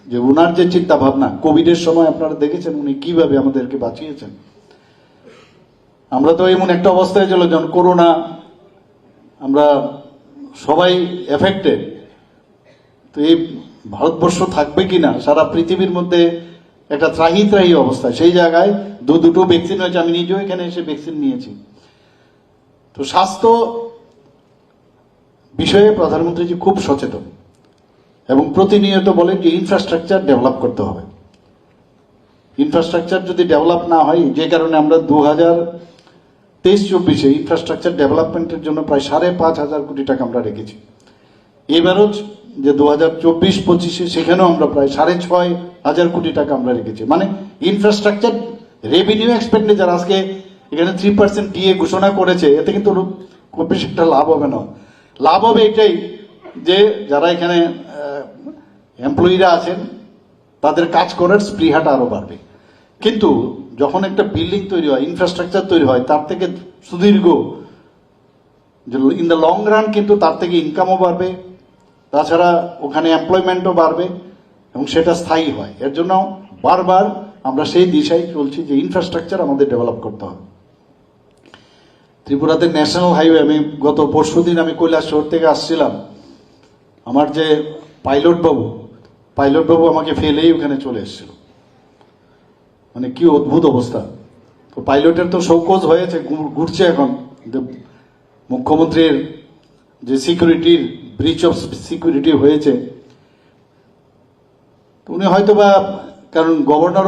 যে ওনার যে চিন্তা ভাবনা, কোভিডের সময় আপনারা দেখেছেন উনি কিভাবে আমাদেরকে বাঁচিয়েছেন। আমরা তো এমন একটা অবস্থায় ছিল যখন করোনা, আমরা সবাই এফেক্টেড। তো এই ভারতবর্ষ থাকবে কিনা, সারা পৃথিবীর মধ্যে একটা ত্রাহি অবস্থা। সেই জায়গায় দুটো ভ্যাকসিন হয়েছে, আমি নিজেও এখানে এসে ভ্যাকসিন নিয়েছি। তো স্বাস্থ্য বিষয়ে প্রধানমন্ত্রীজি খুব সচেতন এবং প্রতিনিয়ত বলেন যে ইনফ্রাস্ট্রাকচার ডেভেলপ করতে হবে। ইনফ্রাস্ট্রাকচার যদি ডেভেলপ না হয়, যে কারণে আমরা 2023-24 ইনফ্রাস্ট্রাকচার ডেভেলপমেন্টের জন্য প্রায় 5,500 কোটি টাকা আমরা রেখেছি। এবারও যে 2024-25 সেখানেও আমরা প্রায় 6,500 কোটি টাকা আমরা রেখেছি। মানে ইনফ্রাস্ট্রাকচার রেভিনিউ এক্সপেন্ডিচার আজকে এখানে 3% ডিএ ঘোষণা করেছে, এতে কিন্তু খুব বেশি একটা লাভ হবে না। লাভ হবে এটাই যে যারা এখানে এমপ্লয়িরা আছেন তাদের কাজ করার স্পৃহাটা আরো বাড়বে। কিন্তু যখন একটা বিল্ডিং তৈরি হয়, ইনফ্রাস্ট্রাকচার তৈরি হয়, তার থেকে সুদীর্ঘ ইন দ্য লং রান কিন্তু তার থেকে ইনকামও বাড়বে, তাছাড়া ওখানে এমপ্লয়মেন্টও বাড়বে এবং সেটা স্থায়ী হয়। এর জন্য বারবার আমরা সেই দিশায় চলছি যে ইনফ্রাস্ট্রাকচার আমাদের ডেভেলপ করতে হবে। ত্রিপুরাতে ন্যাশনাল হাইওয়ে, আমি গত পরশুদিন আমি কৈলাসহর থেকে আসছিলাম, আমার যে পাইলট বাবু আমাকে ফেলেই ওখানে চলে এসেছিল। মানে কি অদ্ভুত অবস্থা। তো পাইলটের তো শৌকজ হয়েছে, ঘুরছে এখন। মুখ্যমন্ত্রীর যে সিকিউরিটির ব্রিচ অফ সিকিউরিটি হয়েছে, উনি হয়তোবা কারণ গভর্নর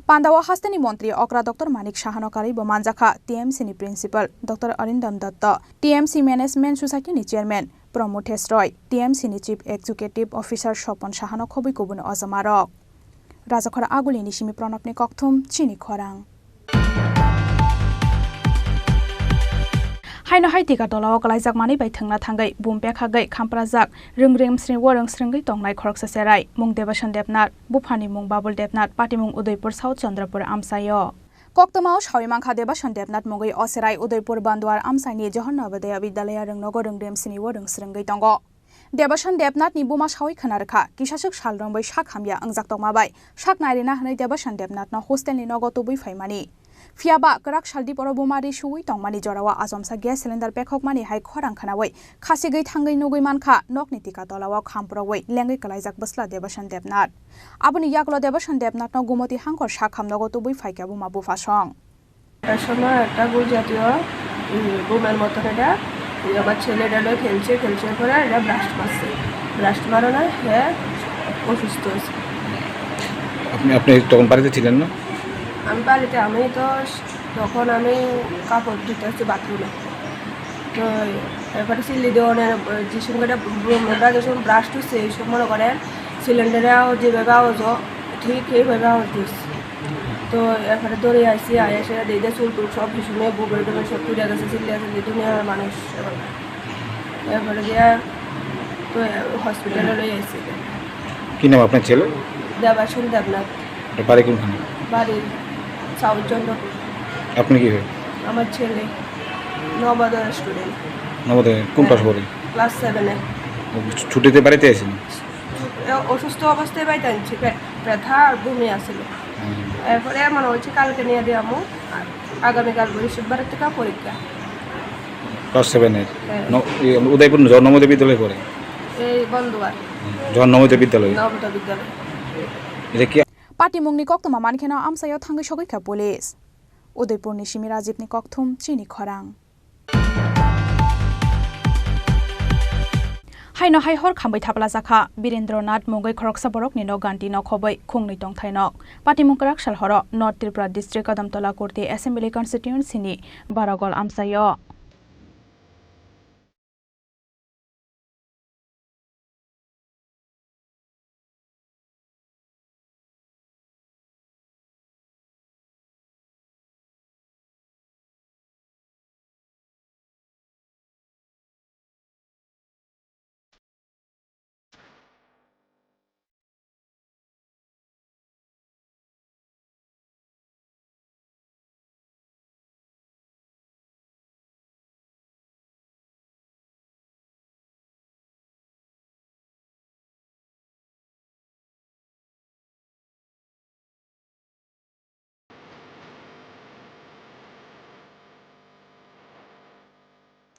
पान्दावा हास्तानि मन्त्री अक्रा डक्टर मानिक साहानकारी बमानजाखा टीएमसीनि principal doctor Arindam Dutta, TMC management सोसाइटीनि चेयरमैन प्रमोथेश रॉय, टीएमसीनि चीफ एक्जिक्यूटिव अफिसार स्वपन साहानो खबै गुबुन अजमारक राजाखरा आगुलिनि सिमि प्रणबनि कक्थुम चिनि खरां हाइनो हाइतिका दलाव गलायजाक मानि बाय थंना थांगै बुमपे खागै खामप्राजाक रोंग्रेम स्रि वरं स्रंगै तंनाय खरकसा सेराय मुं देवसन देबनाथ बुफानि मुं बाबुल देबनाथ पाटिमुं उदयपुर साउथ चंद्रपुर आमसायो कक्तमाव साविमांखा देवसन देबनाथ मुंगै असेराय उदयपुर बान्दुवार आमसाइनि जहन नवोदय विद्यालय रोंनगो रोंग्रेम स्रि वरं स्रंगै तंगो देवसन देबनाथ नि बुमा सावै खोनारखा किसासक सालरंबै साक हामिया अंजाक तंमाबाय साक नारिना हनै देवसन देबनाथ न हस्टेलनि नगो तुबै फाइमानि Fiaba kerak saldi poro bomari suwi tongmani jorawa azomsa gas cylinder pekhokmani hai khorang khanawai khasigei thangai nugui mankha nokni tika tolawa khampurawai lengai kalaijak basla Debasan Debnath aboni yaklo Debasan Debnath no gumoti hangkor sakhamnogo tubui faika buma bufasong সময় একটা গুল জাতীয় বোমের মতন এটা আমার ছেলেটা খেলছে পরে এটা ব্লাস্ট মারছে ব্লাস্ট মারানো হ্যাঁ অসুস্থ হয়েছে আপনি তখন বাড়িতে ছিলেন না? আমি বাড়িতে আমি তো তখন আমি কাপড় ধুতে আসছি বাথরুমে তো এরপরে সিলি দেওয়ানের যে সঙ্গে বোমটা যখন ব্লাস্ট হচ্ছে এই সময় মনে করেন সিলিন্ডারেও যেভাবে আওয়াজ ঠিক এইভাবে আওয়াজ দিচ্ছে তো এরপরে দৌড়ে আসছি এসে দিদে চুল টুল সব ভীষণে বুকের টুকে সব তুলে গেছে চিল্লে দুনিয়ার মানুষ এরপরে দিয়ে তো হসপিটালে লই আসছি। কি নাম আপনার ছেলে? দেবাসন দেবনাথ। বাড়ি কোনখানে? বাড়ির সাউথ চন্দ্র। আপনি কি হয়? আমার ছেলে নবোদয় স্টুডেন্ট। নবোদয় কোন ক্লাস পড়ে? ক্লাস 7-এ। ছুটিতে বাড়িতে আসেন? অসুস্থ অবস্থায় বাড়িতে আনছি, ব্যথা আর বমি আসছিল। এরপরে মনে হচ্ছে কালকে নিয়ে দিয়ে আমু আগামীকাল বৃহস্পতিবার থেকে পরীক্ষা। ক্লাস 7-এর উদয়পুর জন্মদেব বিদ্যালয়ে পড়ে? এই বন্ধুবার জন্মদেব বিদ্যালয়। নবোদয় বিদ্যালয়। এটা কি পাটিমুংনি কক্তমা মানখেনা আমসায়াव थांगै सगैखा पुलिस उदयपुरनि सिमी राजीवनि कक्थुम चिनि खरां हाइनो हाइ हर खामबाय थाब्ला जाखा वीरेन्द्रनाथ मुगै खरकसा बरकनि न गान्ति न खबै खुंनै दंथायनक पाटिमुंकराक सालहर north Tripura district Kadamtala Kurti assembly कन्स्टिट्युएन्सिनि बारागल आमसायो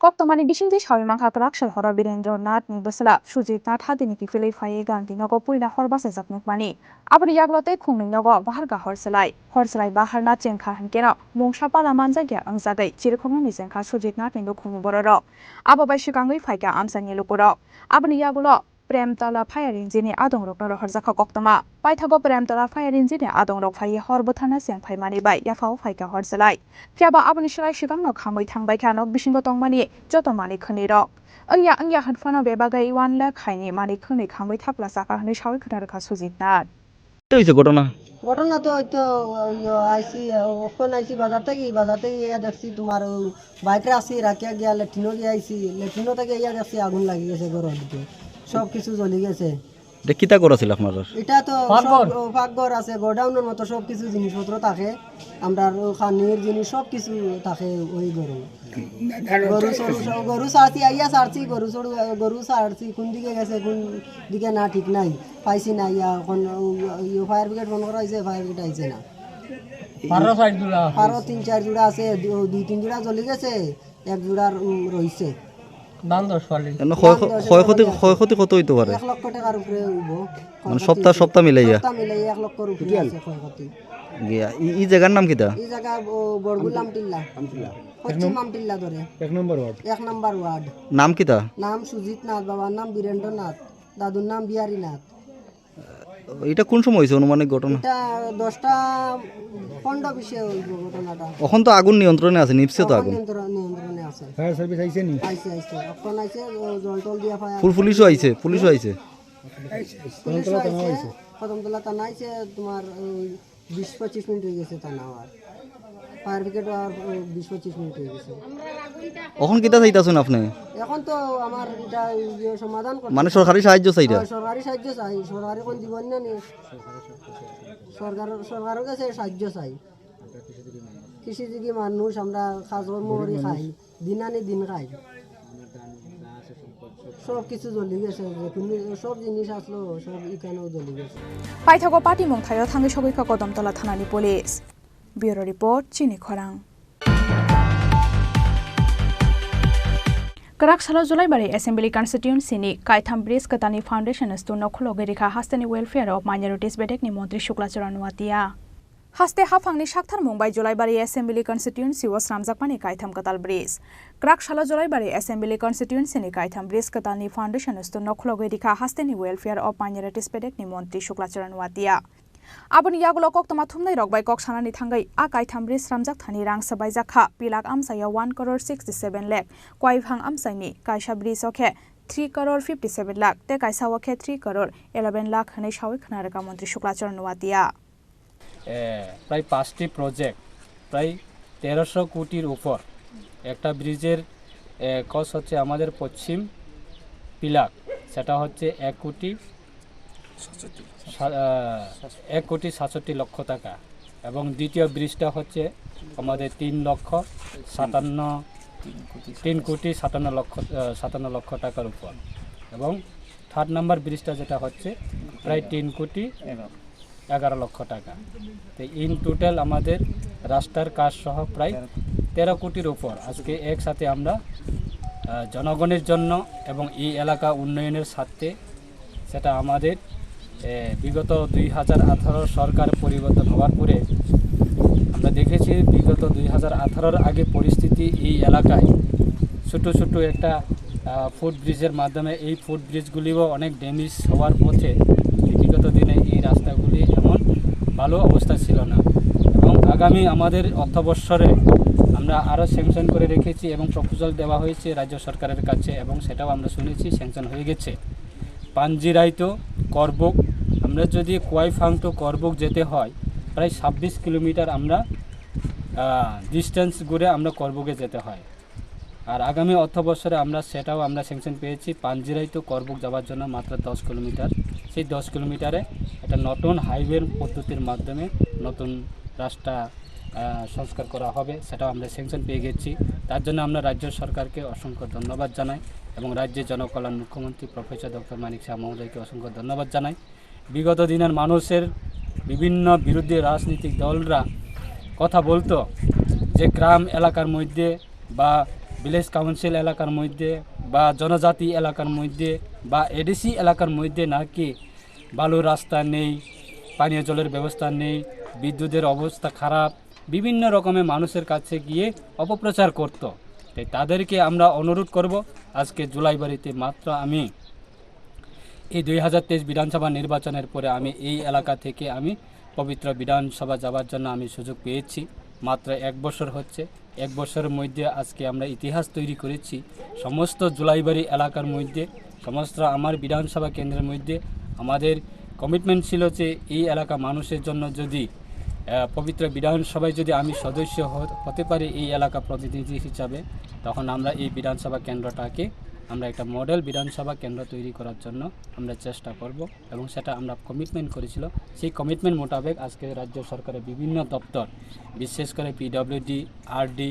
कक्तमानि बिसिंथि साविमांखा क्राकसल हर वीरेन्द्रनाथ बसला सुजितनाथ हादिनि किफिलै फायै गान्ति नग पुइना हरबासे जाकमुकमानि आबनि याग्लते खुंनै नग बाहारगा हरसलाय बाहारना चेंखा हनकेन मुंसा पाला मानजागिया अंजागै चिरखंनि जेंखा सुजितनाथ निगो खुंबो बरर आबो bye सिगाङै फायका आमसानि लुकुर आबनि यागुलो Premtala fire इन्जिनि आदं रकनो हरजाखा कक्तमा पाइथागो Premtala fire इन्जिनि आदं रक फायै हरबथाना सें फायमानि बाय याफाव फायका हरसलाय फ्याबा आबनि सलाय सिगांनो खामै थांबाय खानो बिसिंगो तंमानि जतमानि खनिरक अंया हनफाना बेबागै 1 लाख खायनि मानि खनै खामै थापला जाका हनै सावै खोनारखा सुजितनाथ তো হইছে ঘটনা তো হয়তো আইসি ওখান আইসি বাজার থেকে ইয়া দেখছি তোমার বাইকে আসি রাখিয়া গিয়া লেট্রিনও গিয়ে আইসি লেট্রিনও থেকে ইয়া দেখছি আগুন লাগি গেছে ঘরের দিকে সব কিছু জ্বলি গেছে এটা কিতা করেছিল আপনার এটা তো পাকঘর আছে গোডাউনের মতো সব কিছু জিনিসপত্র থাকে আমরা খানির জিনিস সব কিছু থাকে ওই গরু সারছি কোন দিকে গেছে কোন দিকে না ঠিক নাই পাইছি না এখন ফায়ার ব্রিগেড ফোন করা হয়েছে ফায়ার ব্রিগেড আইছে না আরো 3-4 জোড়া আছে 2-3 জোড়া জ্বলি গেছে এক জোড়া রইছে ক্ষয়ক্ষতি কত হইতে পারে 1 লক্ষ টাকার উপরে হইব মানে সপ্তাহ মিলাইয়া 1 লক্ষর উপরে আছে ক্ষয়ক্ষতি গিয়া এই জায়গার নাম কিটা এই জায়গা বড়গুলাম টিল্লা পশ্চিম আমটিল্লা ধরে 1 নম্বর ওয়ার্ড নাম কিটা নাম সুজিত নাথ বাবার নাম বীরেন্দ্রনাথ দাদুর নাম বিহারী নাথ এটা কোন সময় হইছে অনুমানিক ঘটনা এটা 10টা 15 বিশে হইব ঘটনাটা এখন তো আগুন নিয়ন্ত্রণে আছে নিপছে তো আগুন নিয়ন্ত্রণে আছে ফায়ার সার্ভিস আইছে নি আইছে এখন আইছে জল টল দিয়া ফায়ার পুলিশও আইছে কদমতলা থানা আইছে তোমার 20-25 মিনিট হয়ে গেছে থানা আর ফায়ার ব্রিগেড আর 20-25 মিনিট হয়ে গেছে এখন কিটা চাইতাছেন আপনি এখন তো আমার এটা সমাধান করতে মানে সরকারি সাহায্য চাইরা সরকারি সাহায্য চাই সরকারি কোন জীবন না নি সরকারের কাছে সাহায্য চাই কৃষিজীবী মানুষ আমরা কাজকর্ম করে খাই দিন আনি দিন খাই সব কিছু জ্বলি গেছে সব জিনিস আসলো সব এখানেও জ্বলি গেছে পাইথাগো পাটিমুং थायो थांगै सगैखा कदमतला थानानि पुलिस ব্যুরো রিপোর্ট চিনি খরাং Kerak Salo Julai Bari Assembly Constituency ni Kaitham Bridge Katani Foundation stu nokhloge rikha hasteni welfare of minorities bedek ni Montri Shuklacharan Watia. Haste hafangni Shakthar Mumbai Julai Bari Assembly Constituency was Ramjakmani Kaitham Katal Bridge. Kerak Salo Julai Bari Assembly Constituency ni Kaitham Bridge Katani Foundation stu nokhloge rikha hasteni welfare of minorities bedek ni Montri Shuklacharan Watia. Aboni yagulo kok toma thumnai rokbai kok sanani thangai a Kaitham Bridge Ramjak thani rang sabai jakha pilak amsaya 1,67 lakh kwaibhang amsaini Kaisha Bridge okhe 3,57 lakh te Kaisa okhe 3,11 lakh hane shawi khnaraka Montri Shuklacharan Watia. প্রায় 5টি project প্রায় 1300 কোটির উপর একটা ব্রিজের cost হচ্ছে আমাদের পশ্চিম পিলাক সেটা হচ্ছে 1,67 লক্ষ টাকা এবং দ্বিতীয় ব্রিজটা হচ্ছে আমাদের 3,57 লক্ষ টাকার উপর এবং থার্ড নাম্বার ব্রিজটা যেটা হচ্ছে প্রায় 3,11 লক্ষ টাকা। তো ইন টোটাল আমাদের রাস্তার কাজ সহ প্রায় 13 কোটির উপর আজকে একসাথে আমরা জনগণের জন্য এবং এই এলাকা উন্নয়নের স্বার্থে সেটা আমাদের বিগত 2018 সরকার পরিবর্তন হওয়ার পরে আমরা দেখেছি বিগত 2018 আগে পরিস্থিতি এই এলাকায় ছোট ছোট একটা ফুট ব্রিজের মাধ্যমে এই ফুট ব্রিজগুলিও অনেক ড্যামেজ হওয়ার পথে বিগত দিনে এই রাস্তাগুলি এমন ভালো অবস্থা ছিল না এবং আগামী আমাদের অর্থবর্ষরে আমরা আরও স্যাংশন করে রেখেছি এবং প্রপোজাল দেওয়া হয়েছে রাজ্য সরকারের কাছে এবং সেটাও আমরা শুনেছি স্যাংশন হয়ে গেছে। পাঞ্জিরাইতো করবুক আমরা যদি কোয়াইফাং টু করবুক যেতে হয় প্রায় 26 কিলোমিটার আমরা ডিস্টেন্স ঘুরে আমরা করবুকে যেতে হয় আর আগামী অর্থবর্ষরে আমরা সেটাও আমরা স্যাংশন পেয়েছি পাঞ্জিরাইতো করবুক যাওয়ার জন্য মাত্র 10 কিলোমিটার সেই 10 কিলোমিটারে একটা নতুন হাইওয়ে পদ্ধতির মাধ্যমে নতুন রাস্তা সংস্কার করা হবে সেটাও আমরা স্যাংশন পেয়ে গেছি। তার জন্য আমরা রাজ্য সরকারকে অসংখ্য ধন্যবাদ জানাই এবং রাজ্যের জনকল্যাণ মুখ্যমন্ত্রী প্রফেসর ডক্টর মানিক শাহ মহোদয়কে অসংখ্য ধন্যবাদ জানাই। বিগত দিনের মানুষের বিভিন্ন বিরোধী রাজনৈতিক দলরা কথা বলতো যে গ্রাম এলাকার মধ্যে বা ভিলেজ কাউন্সিল এলাকার মধ্যে বা জনজাতি এলাকার মধ্যে বা এডিসি এলাকার মধ্যে নাকি ভালো রাস্তা নেই, পানীয় জলের ব্যবস্থা নেই, বিদ্যুতের অবস্থা খারাপ, বিভিন্ন রকমের মানুষের কাছে গিয়ে অপপ্রচার করত। তাই তাদেরকে আমরা অনুরোধ করব আজকে জুলাইবাড়িতে মাত্র আমি এই 2023 বিধানসভা নির্বাচনের পরে আমি এই এলাকা থেকে আমি পবিত্র বিধানসভা যাওয়ার জন্য আমি সুযোগ পেয়েছি। মাত্র 1 বছর হচ্ছে, 1 বছরের মধ্যে আজকে আমরা ইতিহাস তৈরি করেছি। সমস্ত জুলাইবাড়ি এলাকার মধ্যে সমস্ত আমার বিধানসভা কেন্দ্রের মধ্যে আমাদের কমিটমেন্ট ছিল যে এই এলাকা মানুষের জন্য যদি পবিত্র বিধানসভায় যদি আমি সদস্য হতে পারি এই এলাকা প্রতিনিধি হিসাবে তখন আমরা এই বিধানসভা কেন্দ্রটাকে আমরা একটা মডেল বিধানসভা কেন্দ্র তৈরি করার জন্য আমরা চেষ্টা করব এবং সেটা আমরা কমিটমেন্ট করেছিল। সেই কমিটমেন্ট মোতাবেক আজকে রাজ্য সরকারের বিভিন্ন দপ্তর বিশেষ করে পিডব্লিউডি, আরডি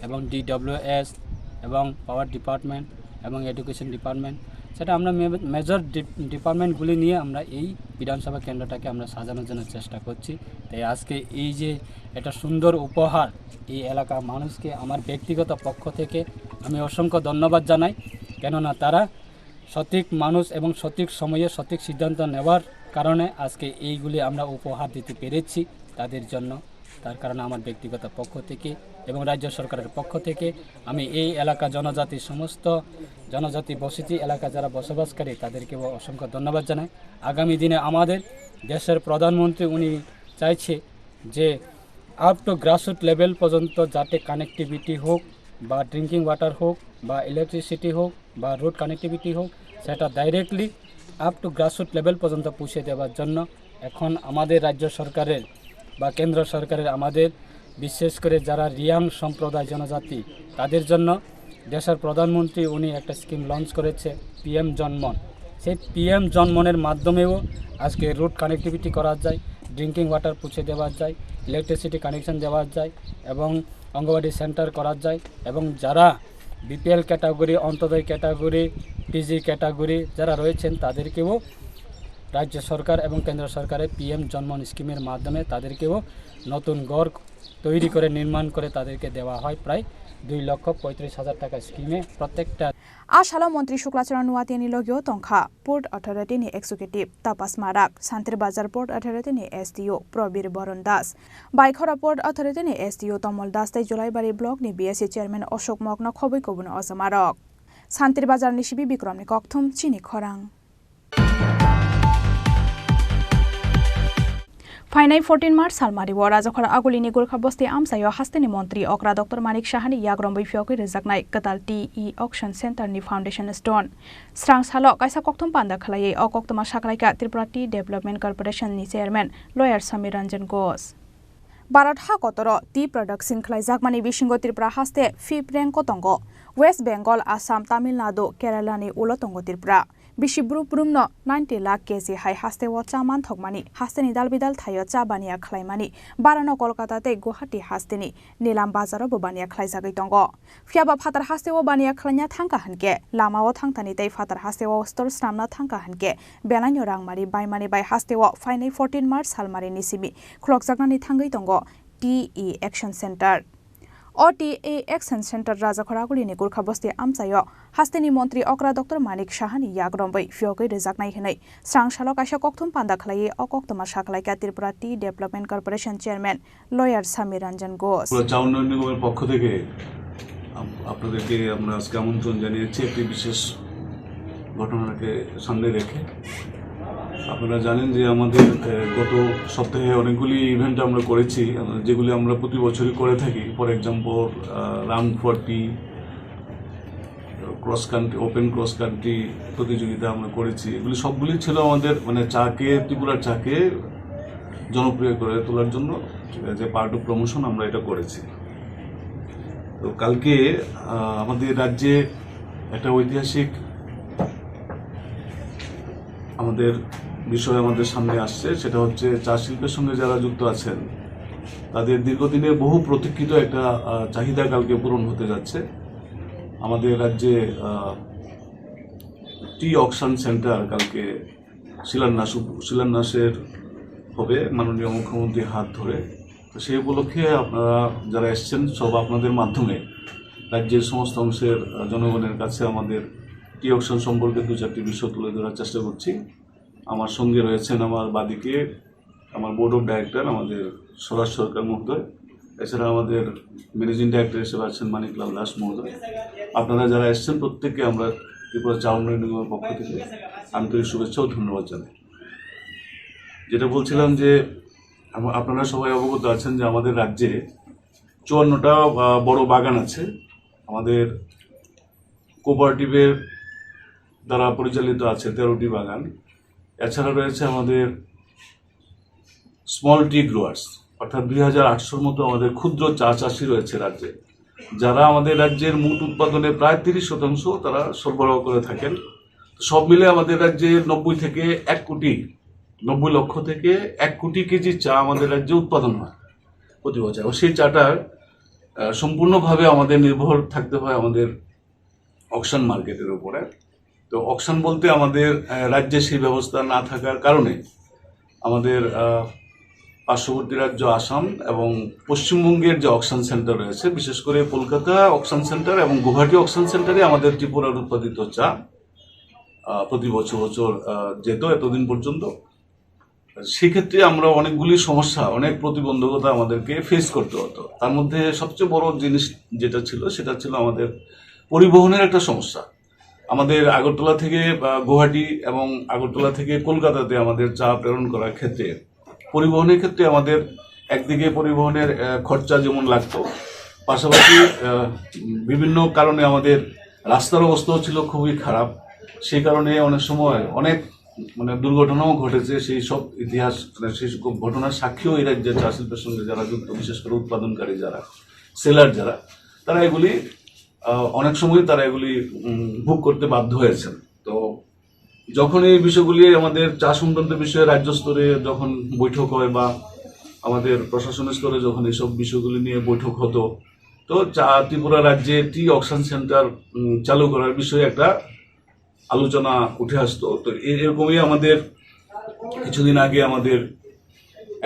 এবং ডিডব্লিউএস এবং পাওয়ার ডিপার্টমেন্ট এবং এডুকেশন ডিপার্টমেন্ট সেটা আমরা মেজর ডিপার্টমেন্টগুলি নিয়ে আমরা এই বিধানসভা কেন্দ্রটাকে আমরা সাজানোর জন্য চেষ্টা করছি। তাই আজকে এই যে একটা সুন্দর উপহার এই এলাকার মানুষকে আমার ব্যক্তিগত পক্ষ থেকে আমি অসংখ্য ধন্যবাদ জানাই, কেননা তারা সঠিক মানুষ এবং সঠিক সময়ে সঠিক সিদ্ধান্ত নেওয়ার কারণে আজকে এইগুলি আমরা উপহার দিতে পেরেছি তাদের জন্য। তার কারণে আমার ব্যক্তিগত পক্ষ থেকে এবং রাজ্য সরকারের পক্ষ থেকে আমি এই এলাকা জনজাতি সমস্ত জনজাতি বসতি এলাকা যারা বসবাসকারী তাদেরকেও অসংখ্য ধন্যবাদ জানাই। আগামী দিনে আমাদের দেশের প্রধানমন্ত্রী উনি চাইছে যে আপ টু গ্রাসরুট লেভেল পর্যন্ত যাতে কানেক্টিভিটি হোক বা ড্রিঙ্কিং ওয়াটার হোক বা ইলেকট্রিসিটি হোক বা রোড কানেক্টিভিটি হোক সেটা directly up to grassroot level পর্যন্ত পৌঁছে দেওয়ার জন্য এখন আমাদের রাজ্য সরকারের বা কেন্দ্র সরকারের আমাদের বিশেষ করে যারা রিয়াং সম্প্রদায় জনজাতি তাদের জন্য দেশের প্রধানমন্ত্রী উনি একটা স্কিম লঞ্চ করেছে পিএম জনমন। সেই পিএম জনমনের মাধ্যমেও আজকে রোড কানেক্টিভিটি করা যায়, ড্রিঙ্কিং ওয়াটার পৌঁছে দেওয়া যায়, ইলেকট্রিসিটি কানেকশন দেওয়া যায় এবং অঙ্গনওয়াড়ি সেন্টার করা যায় এবং যারা BPL category, Antyodaya category, PG category যারা রয়েছেন তাদেরকেও রাজ্য সরকার এবং কেন্দ্র সরকারের পিএম জনমন স্কিমের মাধ্যমে তাদেরকেও নতুন ঘর তৈরি করে নির্মাণ করে তাদেরকে দেওয়া হয় প্রায় 2,35,000 টাকা স্কিমে প্রত্যেকটা। আশালো মন্ত্রী শুক্লাচরণ নুয়াতিনি লগিও তংখা পোর্ট অথরিটিनि एक्जिक्यूटिव तापास माराक शान्तिर बाजार पोर्ट अथरिटीनि एसडीओ प्रबीर बरन दास बाइखरा पोर्ट अथरिटीनि एसडीओ तमल दास तै जुलाइबारी ब्लकनि बीएससी चेयरमैन अशोक मगन खबै कबुन अजमारक शान्तिर बाजारनि सिबि बिक्रमनि कक्थुम चिनि खरां फाइनाय 14 मार्च सालमारी व राजखरा आगुलिनि गुरखा बस्ती आमसायो हास्तेनि मन्त्री अक्रा डक्टर मानिक शाहानि याग्रम बैफियावकै रोजाकनाय कताल टी ऑक्शन सेन्टरनि फाउन्डेसन स्टोन स्रां सालो कायसा कक्थुम पान्दा खलायै अ कक्तमा साकलायका त्रिपुरा टी डेभलपमेन्ट कर्पोरेशननि चेयरमैन लयार समीर रंजन घोष भारत हा कतर टी प्रडक्शन खलायजाकमानि बिसिंगो त्रिपुरा हास्ते 5th रैंक तंगो वेस्ट बेंगल आसाम तमिलनाडु केरलानि उलो तंगो त्रिपुरा बिसिब्रु ब्रुमनो 90 लाख केजी हाय हास्ते व चामान थकमानि हास्तेनि दालबिदाल थायो चा बानिया खलायमानि बारानो कोलकाता ते गुवाहाटी हास्तेनि नीलाम बाजाराव बानिया खलायजागै दंगो फियाबा फातार हास्ते व बानिया खलायना थांका हनके लामाव थांथानि तै फातार हास्ते व स्टोर स्नामना थांका हनके बेलानि रांमारि बायमानि बाय हास्ते व फाइनाय 14 मार्च सालमारिनि सिबि खलकजागनानि थांगै दंगो tea auction centre OTA auction centre राजाखरागुलिनि गुरखा बस्ती आमसायो हास्तेनि मन्त्री अक्रा डक्टर मानिक शाहानि याग्रम्बै फियोगै रोजाकनाय हनै स्रांसालो कायसा कक्थुम पान्दा खलायै अकक्तमा साकलायका Tripura tea development corporation chairman लयार समीर रंजन घोष উন্নয়ন নিগমের পক্ষ থেকে আপনাদেরকে আমরা আজকে আমন্ত্রণ জানিয়েছি একটি বিশেষ ঘটনাকে সামনে রেখে। আপনারা জানেন যে আমাদের গত সপ্তাহে অনেকগুলি ইভেন্ট আমরা করেছি যেগুলি আমরা প্রতি বছরই করে থাকি। For example run for T, cross country, open cross country প্রতিযোগিতা আমরা করেছি। এগুলি সবগুলি ছিল আমাদের মানে চাকে, ত্রিপুরার চাকে জনপ্রিয় করে তোলার জন্য যে পার্ট অফ প্রমোশন আমরা এটা করেছি। তো কালকে আমাদের রাজ্যে একটা ঐতিহাসিক আমাদের বিষয় আমাদের সামনে আসছে, সেটা হচ্ছে চা শিল্পের সঙ্গে যারা যুক্ত আছেন তাদের দীর্ঘদিনে বহু প্রতীক্ষিত একটা চাহিদা কালকে পূরণ হতে যাচ্ছে। আমাদের রাজ্যে টি অকশন সেন্টার কালকে শিলান্যাসের হবে মাননীয় মুখ্যমন্ত্রীর হাত ধরে। তো সেই উপলক্ষে আপনারা যারা এসছেন সব আপনাদের মাধ্যমে রাজ্যের সমস্ত অংশের জনগণের কাছে আমাদের টি অকশন সম্পর্কে 2-4টি বিষয় তুলে ধরার চেষ্টা করছি। আমার সঙ্গে রয়েছেন আমার বাদিকে আমার বোর্ড অফ ডাইরেক্টর আমাদের স্বরাজ সরকার মহোদয়, এছাড়া আমাদের ম্যানেজিং ডাইরেক্টর হিসেবে আছেন মানিকলাল দাস মহোদয়। আপনারা যারা এসছেন প্রত্যেককে আমরা ত্রিপুরা চা উন্নয়ন নিগমের পক্ষ থেকে আন্তরিক শুভেচ্ছা ও ধন্যবাদ জানাই। যেটা বলছিলাম যে আপনারা সবাই অবগত আছেন যে আমাদের রাজ্যে 54টা বড় বাগান আছে আমাদের কোঅপারেটিভের দ্বারা পরিচালিত আছে 13টি বাগান। এছাড়া রয়েছে আমাদের স্মল টি গ্রোয়ার্স, অর্থাৎ 2800-র মতো আমাদের ক্ষুদ্র চা চাষি রয়েছে রাজ্যে, যারা আমাদের রাজ্যের মোট উৎপাদনের প্রায় 30% তারা সরবরাহ করে থাকেন। সব মিলে আমাদের রাজ্যে 90 লক্ষ থেকে 1 কোটি কেজি চা আমাদের রাজ্যে উৎপাদন হয় প্রতি বছর। এবং সেই চাটার সম্পূর্ণভাবে আমাদের নির্ভর থাকতে হয় আমাদের অকশন মার্কেটের উপরে। তো অকশন বলতে আমাদের রাজ্যে সেই ব্যবস্থা না থাকার কারণে আমাদের পার্শ্ববর্তী রাজ্য আসাম এবং পশ্চিমবঙ্গের যে অকশন সেন্টার রয়েছে, বিশেষ করে কলকাতা অকশন সেন্টার এবং গুয়াহাটি অকশন সেন্টারে আমাদের ত্রিপুরার উৎপাদিত চা প্রতি বছর যেত এতদিন পর্যন্ত। সেক্ষেত্রে আমরা অনেকগুলি সমস্যা, অনেক প্রতিবন্ধকতা আমাদেরকে ফেস করতে হতো। তার মধ্যে সবচেয়ে বড় জিনিস যেটা ছিল সেটা ছিল আমাদের পরিবহনের একটা সমস্যা। আমাদের আগরতলা থেকে গুয়াহাটি এবং আগরতলা থেকে কলকাতাতে আমাদের চা প্রেরণ করার ক্ষেত্রে পরিবহনের ক্ষেত্রে আমাদের একদিকে পরিবহনের খরচা যেমন লাগতো, পাশাপাশি বিভিন্ন কারণে আমাদের রাস্তার অবস্থাও ছিল খুবই খারাপ। সেই কারণে অনেক সময় অনেক দুর্ঘটনাও ঘটেছে। সেই সব ইতিহাস সেই সব ঘটনার সাক্ষীও এই রাজ্যের চা শিল্পের সঙ্গে যারা যুক্ত, বিশেষ করে উৎপাদনকারী যারা, সেলার যারা, তারা এগুলি অনেক সময় তারা এগুলি ভোগ করতে বাধ্য হয়েছেন। তো যখন এই বিষয়গুলি আমাদের চা সংক্রান্ত বিষয়ে রাজ্য স্তরে যখন বৈঠক হয় বা আমাদের প্রশাসনের স্তরে যখন এইসব বিষয়গুলি নিয়ে বৈঠক হতো, তো ত্রিপুরা রাজ্যে টি অকশন সেন্টার চালু করার বিষয়ে একটা আলোচনা উঠে আসতো। তো এরকমই আমাদের কিছুদিন আগে আমাদের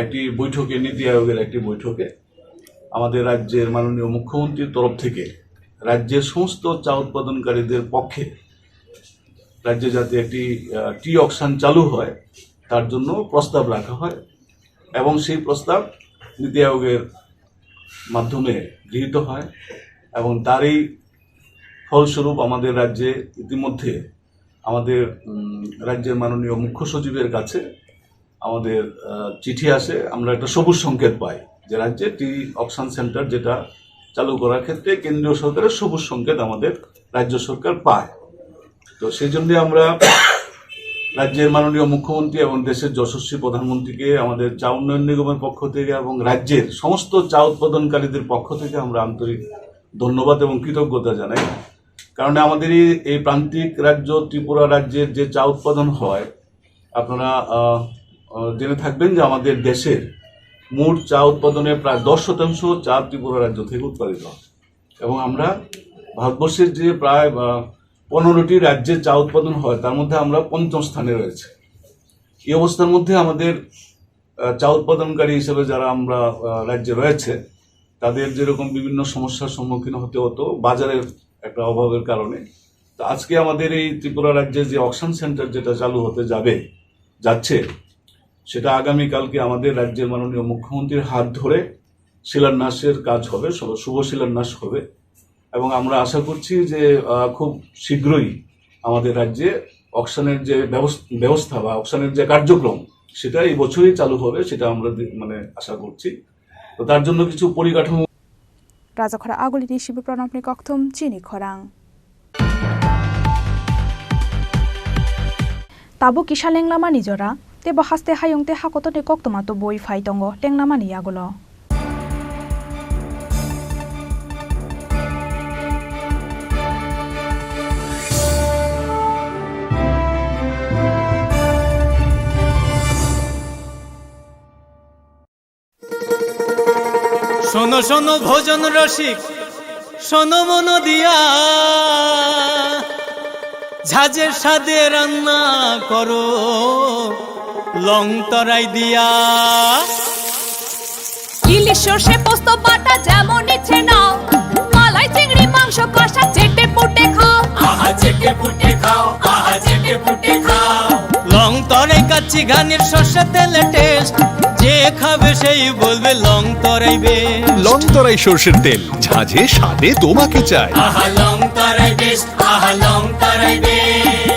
একটি বৈঠকে, নীতি আয়োগের একটি বৈঠকে আমাদের রাজ্যের মাননীয় মুখ্যমন্ত্রীর তরফ থেকে রাজ্যের সমস্ত চা উৎপাদনকারীদের পক্ষে রাজ্যে যাতে একটি টি অকশন চালু হয় তার জন্য প্রস্তাব রাখা হয় এবং সেই প্রস্তাব নীতি আয়োগের মাধ্যমে গৃহীত হয় এবং তারই ফলস্বরূপ আমাদের রাজ্যে ইতিমধ্যে আমাদের রাজ্যের মাননীয় মুখ্য সচিবের কাছে আমাদের চিঠি আসে, আমরা একটা সবুজ সংকেত পাই যে রাজ্যে টি অকশন সেন্টার যেটা চালু করার ক্ষেত্রে কেন্দ্রীয় সরকারের সবুজ সংকেত আমাদের রাজ্য সরকার পায়। তো সেই জন্য আমরা রাজ্যের মাননীয় মুখ্যমন্ত্রী এবং দেশের যশস্বী প্রধানমন্ত্রীকে আমাদের চা উন্নয়ন নিগমের পক্ষ থেকে এবং রাজ্যের সমস্ত চা উৎপাদনকারীদের পক্ষ থেকে আমরা আন্তরিক ধন্যবাদ এবং কৃতজ্ঞতা জানাই। কারণ আমাদের এই প্রান্তিক রাজ্য ত্রিপুরা রাজ্যের যে চা উৎপাদন হয়, আপনারা জেনে থাকবেন যে আমাদের দেশের মোট চা উৎপাদনের প্রায় 10% চা ত্রিপুরা রাজ্য থেকে উৎপাদিত হয় এবং আমরা ভারতবর্ষের যে প্রায় 15টি রাজ্যে চা উৎপাদন হয় তার মধ্যে আমরা 5ম স্থানে রয়েছে। এই অবস্থার মধ্যে আমাদের চা উৎপাদনকারী হিসেবে যারা আমরা রাজ্যে রয়েছে তাদের যেরকম বিভিন্ন সমস্যার সম্মুখীন হতে হতো বাজারের একটা অভাবের কারণে, তো আজকে আমাদের এই ত্রিপুরা রাজ্যে যে অকশন সেন্টার যেটা চালু হতে যাচ্ছে সেটা আগামীকালকে আমাদের রাজ্যের মাননীয় মুখ্যমন্ত্রীর হাত ধরে শিলান্যাসের কাজ হবে, শুভ শিলান্যাস হবে এবং আমরা আশা করছি যে খুব শীঘ্রই আমাদের রাজ্যে অকশনের যে ব্যবস্থা বা অকশনের যে কার্যক্রম সেটা এই বছরই চালু হবে, সেটা আমরা আশা করছি। তো তার জন্য কিছু পরিকাঠামো রাজাখরা আগুলিনি শিবির প্রণবনি কক্থম চিনি খরাং তাবু কিসা লেংলামা নিজরা তে বহাস্তে হায়ংতে হাকতনে কক্তমাতো বই ফাইতঙ্গ লেংলামা নিয়াগুলো শোনো শোনো ভোজন রসিক, শোনো মন দিয়া, ঝাঁঝের স্বাদে রান্না করো লং তরাই দিয়া। ইলিশ সর্ষে পোস্ত বাটা যেমন ইচ্ছে নাও, মালাই চিংড়ি মাংস কষা চেটে পুটে খাও, আহা চেটে পুটে খাও, আহা চেটে পুটে খাও। লং তরাই কাচ্চি ঘানির সর্ষে তেলে টেস্ট, যে খাবে সেই বলবে লং তরাই বেশ। লং তরাই সর্ষের তেল, ঝাঁঝে স্বাদে তোমাকে চাই। আহা লং তরাই বেশ, আহা লং তরাই বেশ।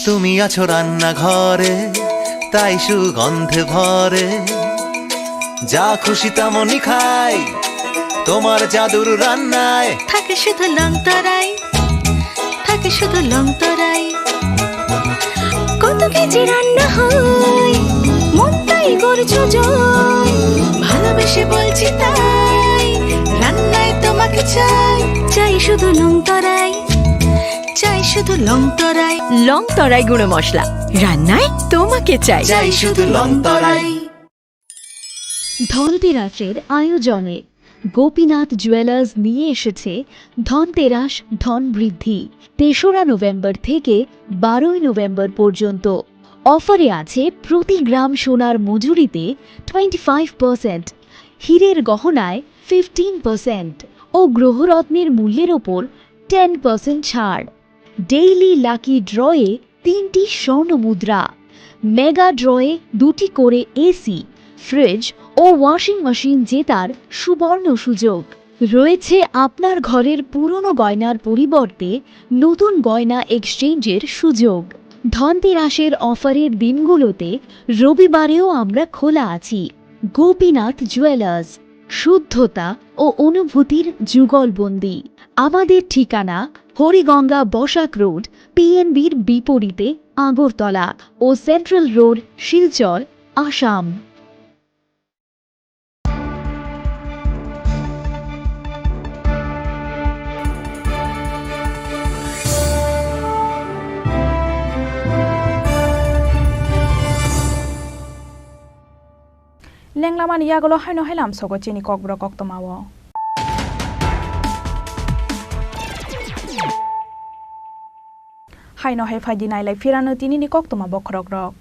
তুমি আছো রান্নাঘরে, তাই সুগন্ধে ভরে, যা খুশি তেমনই খাই তোমার জাদুর রান্নায়। থাকে শুধু লং তরাই, থাকে শুধু লং তরাই, কত কেজি রান্না হয় মনটাই করছো জয়, ভালোবেসে বলছি তাই রান্নায় তোমাকে চাই, চাই শুধু লং তরাই, চাই শুধু লং তরাই। লং তরাই গুঁড়ো মশলা, রান্নায় তোমাকে চাই, চাই শুধু লং তরাই। ধনতেরাসের আয়োজনে গোপীনাথ জুয়েলার্স নিয়ে এসেছে ধনতেরাস ধন বৃদ্ধি। ৩রা নভেম্বর থেকে 12ই নভেম্বর পর্যন্ত অফারে আছে প্রতি গ্রাম সোনার মজুরিতে 25%, হীরের গহনায় 15% ও গ্রহরত্নের মূল্যের ওপর 10% ছাড়। ডেইলি লাকি ড্রয়ে 3টি স্বর্ণ মুদ্রা, মেগা ড্রয়ে 2টি করে এসি, ফ্রিজ ও ওয়াশিং মেশিন জেতার সুবর্ণ সুযোগ রয়েছে। আপনার ঘরের পুরনো গয়নার পরিবর্তে নতুন গয়না এক্সচেঞ্জের সুযোগ। ধনতেরাসের অফারের দিনগুলোতে রবিবারেও আমরা খোলা আছি। গোপীনাথ জুয়েলার্স, শুদ্ধতা ও অনুভূতির যুগলবন্দি। আমাদের ঠিকানা হরিগঙ্গা বসাক রোড, পিএনবির বিপরীতে আগরতলা ও central road, Silchar, Assam. Lenglaman Yagolo Hino Helam Sogochini Kokbro Koktomawo. Hino Hefa Dinai like Firano Tini Koktoma Bokrok.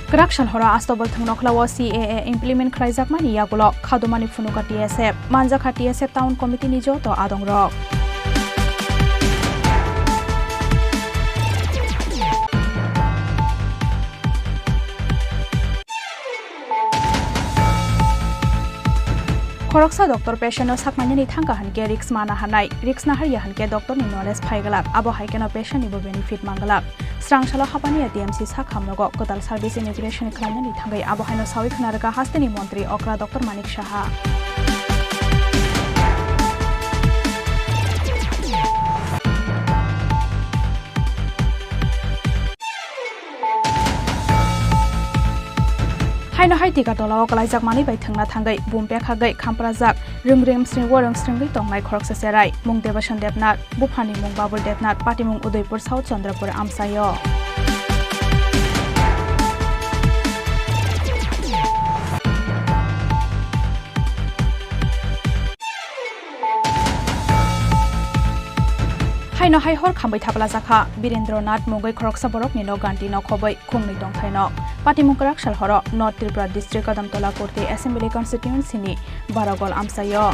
Krakshal Hora Astobal Tungnoklawa CAA implement Kraizakmani Yagolo, Kadomani Funuka TSF, Manzaka TSF Town Committee Nijoto Adong Rock. Koroksa Dr. Patient Sakmani Tanka Hanke Rix Mana Hanai, Rix Naharia Hanke Dr. Ninoles Paigalak, Abo Haikeno patient Ibo benefit Mangalak. Strang Shala Hapani at DMC Sakhamnogo, Kotal Service Immigration Clanani Tangai Abo Hino Sawik Naraka Hasteni Montri Okra Dr. Manik Shaha. Haino Haitika Tola Okalajak Mani by Tangna Tangai, Bumpek Hagai, Kamprazak, Rimgrim String Warung Stringly Tong like Koroksa Serai, Mung Devashan Depnat, Bupani Mung Babur Depnat, Patimung Udaipur South Chandrapur Amsayo. Haino Hai Hor Kambai Tapalazaka, Birendronat Mugai Koroksa Borok Nino Ganti no Kobai, Kungni Dong Taino. Patimukarak Shalhoro, North Tripura District Adamtola Kurti Assembly Constituency ni Baragol Amsayo.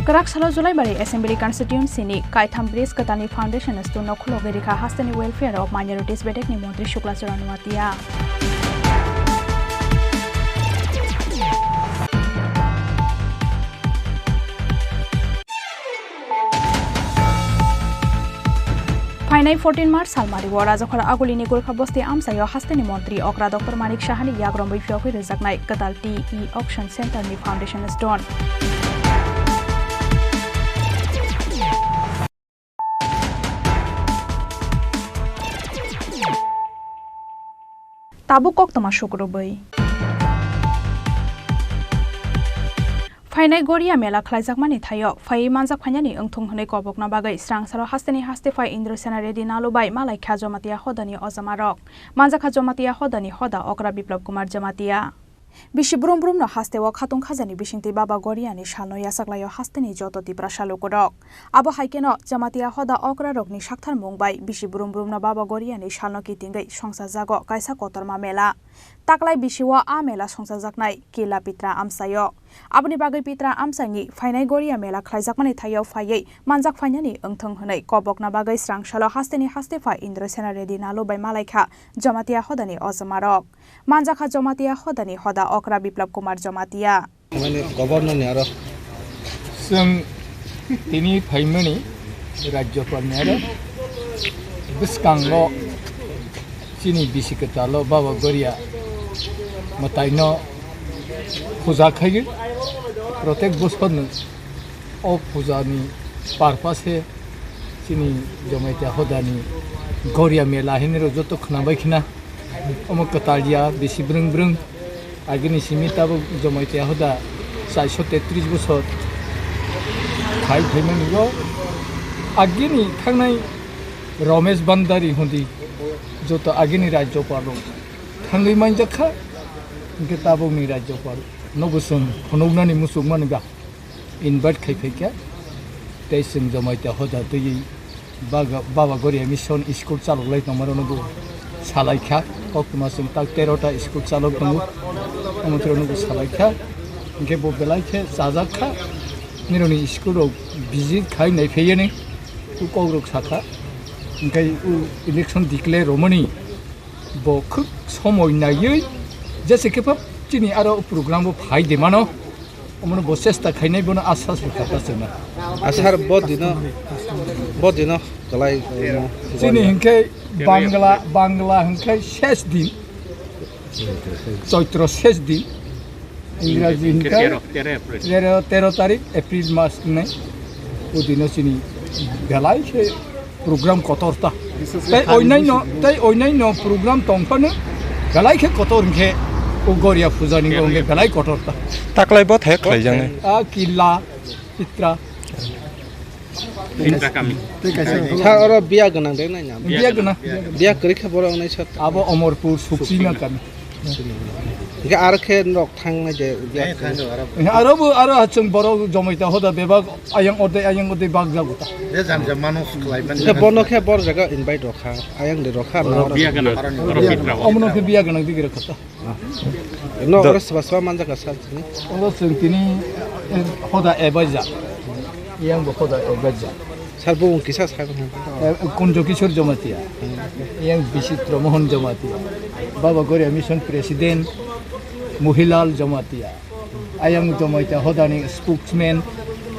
Karak Salo Zulaibari Assembly Constituency ni Kaitam Bris Katani Foundation is to Nokulo Verika Hastani Welfare of Minorities Bedek ni Montri Shukla Churanuatia. Finai 14 March Salmari Warazakora Agulini Gurkha Bosti Amsayo Hastani Montri Okra Dr. Manik Shahani Yagrombi Fioki Rizaknai Katal TE Auction Center ni Foundation is done. Tabu Koktoma Shukrubai. Finai Goria Mela Klaijakmani Tayo, Fai Manzak Panyani Ungtung Hone Kobokna Bagai, Strang Salo Hastani Hastify Indrosena Redi Nalubai, Malai Kajomatia Hodani Ozamarok, Manzaka Jomatia Hodani Hoda Okra Biplop Kumar Jamatia. Bishi Brum Brum no Hastewa Katung Kazani Bishinti Baba Goriani Shano Yasaklayo Hastani Joto Tipra Shalukodok. Abo Haikeno, Jamatia Hoda Okra Rogni Shaktar Mumbai, Bishi Brum Brum no Baba Goriani Shano Kitingai, Shongsa Zago, Kaisa Kotorma Mela. Taklai Bishiwa Amela Shongsa Zaknai, Kila Pitra Amsayo. Abni Bagai Pitra Amsangi, Finai Goria Mela Klaijakmani Tayo Faye, Manzak Fanyani Ungtung Hone, Kobokna Bagai Strang Shalo Hastani Hastifa Indrosena Redi Nalu by Malaika, Jamatia Hodani Ozamarok. Manzaka Jomatia Hodani Hoda Okra Biplop Kumar Jomatia. Governor Nero Some Tini Paimani, Rajopal Nero Biskango Chini Bisikatalo, Baba Goria Mataino Puzakay Protect Bospon of Puzani Parpase Chini Jomatia Hodani Goria Mela Henry Joto Knabakina Omo Katalia, Bisi Brung Brung, Agni Simita Jomatia Hoda, Saisho Tetris Busot, Kai Pemanigo, Agini Kanai Romes Bandari Hundi, Joto Agini Rajoparo, Tangi Manjaka, Getabo Mirajoparo, Nobusum, Honogani Musumaniga, in Bad Kaipeka, Taysim Jomatia Hoda to ye Baba Goria Mission is called Salo Lake Nomarono. Salaika, Okmasum Tak Terota is good Salokunu, Amatrono Salaika, Gebo Belaike, Sazaka, Nironi School of Visit Kind of Payane, Ukorok Saka, election declare Romani, Bo Cook, Somo in a year, just a keep up Chini Arrow program of High Demano, Omono Bosesta Kainebona Asas Kapasana. Ashar Bodino, the light. Sini Bangla Hinkai Shesdin Soitro Shesdin Ingrazi Hinkai Tero Tarik April Mas Ne Udino Sini Galai Program Kotorta Tai Oinai no Program Tongpane Galai Kotorke गरिया फुजानि गंगे गलाय कटरता ताकलाय बथ है खलाय जांगे आ किला चित्रा और बिया गनां दे ना बिया गना बिया करि खबर आउने छ अब अमरपुर सुक्सीना कमी के आर खे नक थांना जे बिया आरो जों बर' जमायता होदा बेबाग आयं अदे बाग जागुता बे जानजा मानुस खलायबान के बनखे बर जगह इनभाइट रखा आयं दे रखा बिया गना अमनो के बिया गना दिगरे खता नो और सबसवा मानजा का साथ नि ओलो जोंतिनि होदा एबाजा yang bokoda ebaja sarbo kisa sagon kunjo kishor jamatia yang bisitro mohon jamatia baba goria mission president muhilal jamatia ayang jamatia hodani spokesman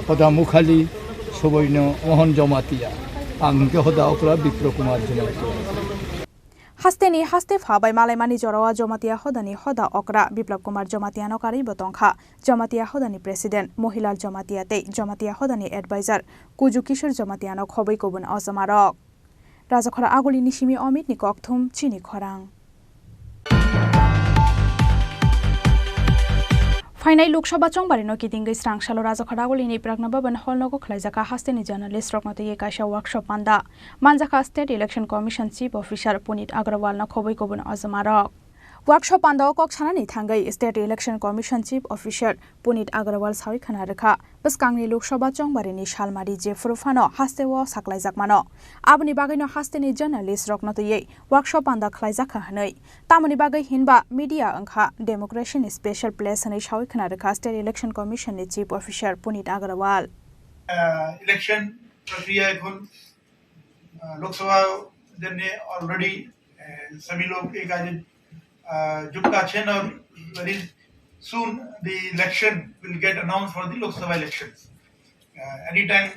hoda mukhali soboino mohon jamatia angke hoda okra bipro kumar jamatia हास्तेनि हास्ते फाबाय मालायमानि जरावा जमातिया होदानि होदा अकरा बिप्लब कुमार जमातिया नकारी बतंखा Jamatia होदानि president Mahilal जमातियाते Jamatia होदानि adviser कुजु किशोर जमातिया न खबै कोबुन अजमारक राजखरा आगुलिनि सिमी अमित नि ककथुम चिनि खरां final Lok Sabha चंबारिनो किदिंगै स्रांगसालो राजखरा आगुलिनि प्राग्न भवन हल नगो खलाइजाका हास्तेनि journalist रकनते येकाशा workshop पान्दा मानजाका state election commission chief officer Puneet Agarwal न खबै कोबुन अजमारक वर्कशॉप पान्दा कक्षानानि थांगै state election commission chief officer Puneet Agarwal सावि खाना रेखा बसकांगनि लोकसभा चंबारिनि शालमारि जे फुरुफानो हास्तेव साक्लाइजाकमानो आबनि बागैनो हास्तेनि जर्नलिस्ट रकनते वर्कशॉप पान्दा खलाइजाका हनै तामनि बागै हिनबा मीडिया अंखा डेमोक्रेसीनि स्पेशल प्लेस हनै सावि खाना रेखा स्टेट इलेक्शन कमिशन नि chief officer Puneet Agarwal election प्रक्रिया এখন लोकसभा जने ऑलरेडी सभी लोग एक आज जुटका छेन और very soon the election will get announced for the Lok Sabha elections. Anytime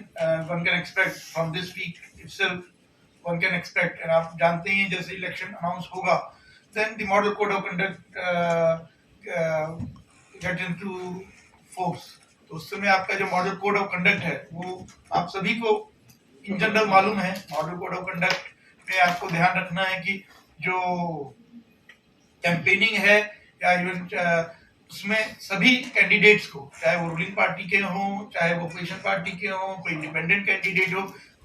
one can expect from this week itself, one can expect, and आप जानते हैं जैसे election announce होगा, then the model code of conduct get into force. तो उस समय आपका जो मॉडल कोड ऑफ कंडक्ट है वो आप सभी को इन जनरल मालूम है। मॉडल कोड ऑफ कंडक्ट में आपको ध्यान रखना है कि जो कैंपेनिंग है या इवन उसमें सभी कैंडिडेट्स को, चाहे वो रूलिंग पार्टी के हों, चाहे वो अपोजिशन पार्टी के हों, कोई इंडिपेंडेंट कैंडिडेट हो,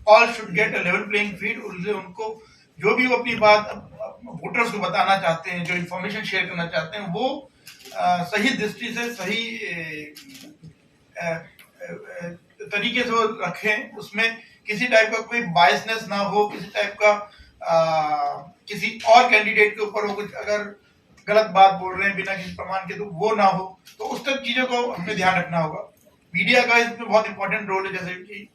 all should get a level playing field. उनको जो भी वो अपनी बात वोटर्स को बताना चाहते हैं, जो इंफॉर्मेशन शेयर करना चाहते हैं, वो सही दृष्टि से सही तरीके से वो रखें। उसमें किसी टाइप का कोई बायसनेस ना हो, किसी टाइप का किसी और कैंडिडेट के ऊपर वो कुछ अगर गलत बात बोल रहे हैं बिना किसी प्रमाण के, तो वो ना हो। तो उस तक चीजों को हमें ध्यान रखना होगा। मीडिया का इसमें बहुत इंपॉर्टेंट रोल है, जैसे कि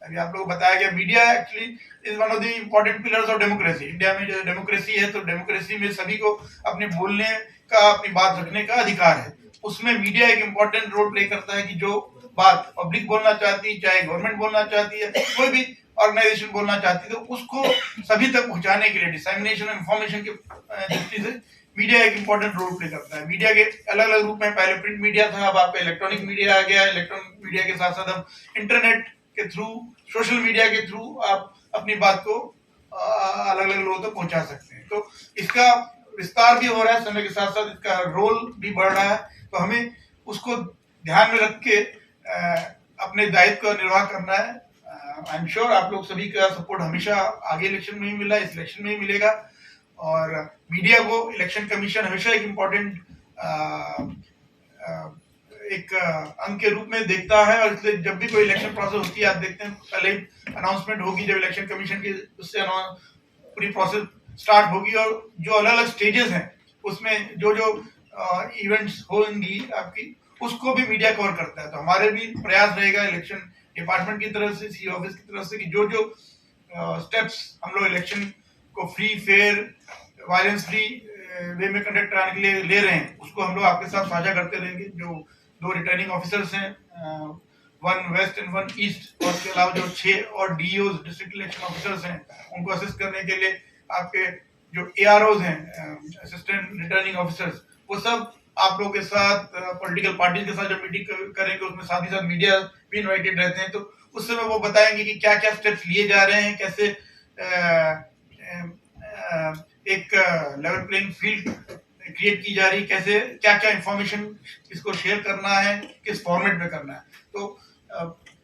अभी आप लोगों को बताया गया, media actually is one of the important pillars of democracy. India में जो डेमोक्रेसी है, तो डेमोक्रेसी में सभी को अपने बोलने का, अपनी बात रखने का अधिकार है। उसमें मीडिया एक इंपॉर्टेंट रोल प्ले करता है कि जो बात पब्लिक बोलना चाहती है, चाहे गवर्नमेंट बोलना चाहती है, कोई भी ऑर्गेनाइजेशन बोलना चाहती है, तो उसको सभी तक पहुंचाने के लिए डिसैमिनेशन ऑफ इंफॉर्मेशन की दृष्टि से मीडिया एक इंपॉर्टेंट रोल प्ले करता है। मीडिया के अलग अलग रूप में, पहले प्रिंट मीडिया था, अब आपका इलेक्ट्रॉनिक मीडिया आ गया। इलेक्ट्रॉनिक मीडिया के साथ साथ अब इंटरनेट के थ्रू, सोशल मीडिया के थ्रू आप अपनी बात को अलग अलग लोगों तक पहुंचा सकते हैं। तो इसका विस्तार भी हो रहा है, समय के साथ साथ इसका रोल भी बढ़ रहा है। तो हमें उसको ध्यान में रख के अपने दायित्व का निर्वाह करना है। आई एम श्योर आप लोग सभी का सपोर्ट हमेशा आगे इलेक्शन में ही मिला, इस इलेक्शन में ही मिलेगा। और मीडिया को इलेक्शन कमीशन हमेशा एक इम्पोर्टेंट एक अंग के रूप में देखता है। और इसलिए जब भी कोई इलेक्शन प्रोसेस होती है, आप देखते हैं पहले अनाउंसमेंट होगी जब इलेक्शन कमीशन की, उससे पूरी प्रोसेस स्टार्ट होगी। और जो अलग अलग स्टेजेस हैं उसमें जो जो इवेंट्स होंगी आपकी, उसको भी मीडिया कवर करता है। तो हमारे भी प्रयास रहेगा इलेक्शन डिपार्टमेंट की तरफ से, सी ऑफिस की तरफ से, कि जो जो स्टेप्स हम लोग इलेक्शन को free, fair, violence free way में कंडक्ट कराने के लिए ले रहे हैं, उसको हम लोग आपके साथ साझा करते रहेंगे। जो 2 रिटर्निंग ऑफिसर्स हैं, 1 वेस्ट एंड 1 ईस्ट, और उसके अलावा जो 6 और डीओज डिस्ट्रिक्ट इलेक्शन ऑफिसर्स हैं, उनको असिस्ट करने के लिए आपके जो एआरओज हैं, असिस्टेंट रिटर्निंग ऑफिसर्स, वो सब आप लोगों के साथ, पॉलिटिकल पार्टी के साथ जब मीटिंग करेंगे, उसमें साथ ही साथ मीडिया भी इन्वाइटेड रहते हैं। तो उस समय वो बताएंगे कि क्या क्या स्टेप्स लिए जा रहे हैं, कैसे एक लेवल प्लेइंग फील्ड क्रिएट की जा रही, कैसे क्या क्या इंफॉर्मेशन इसको शेयर करना है, किस फॉर्मेट में करना है। तो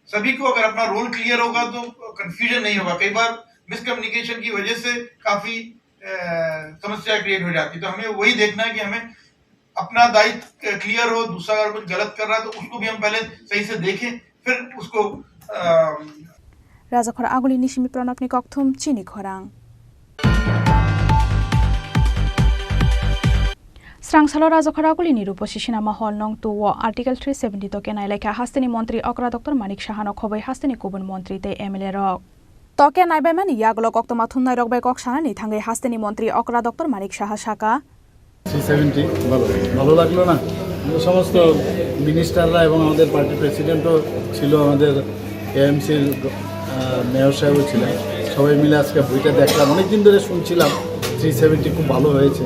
सभी को अगर अपना रोल क्लियर होगा तो कंफ्यूजन नहीं होगा। कई बार मिसकम्युनिकेशन की वजह से काफी समस्या क्रिएट हो जाती है। तो हमें वही देखना है कि हमें अपना दायित्व क्लियर हो, दूसरा अगर कुछ गलत कर रहा है तो उसको भी हम पहले सही से देखें, फिर उसको राजाखर आगुली निशिमी प्रणबनि ककथुम चिनी खरां स्रांसालो राजाखर आगुली निरूपसी सिनेमा हल नं तो आर्टिकल 370 तो केनाय लेखा हास्तिनी मंत्री अकरा डॉक्टर मानिक साहानो खबै हास्तिनी गुबुन मंत्री ते एमएलए रक तके नायबाय मानि यागलो कक्तमा थुननाय रकबाय ककसानानि थांगै हास्तिनी मंत्री अकरा डॉक्टर मानिक साहा साका 370 ভালো লাগলো না। সমস্ত মিনিস্টাররা এবং আমাদের পার্টি প্রেসিডেন্টও ছিল, আমাদের এএমসির মেয়র সাহেবও ছিলেন, সবাই মিলে আজকে বইটা দেখলাম। অনেকদিন ধরে শুনছিলাম 370 খুব ভালো হয়েছে।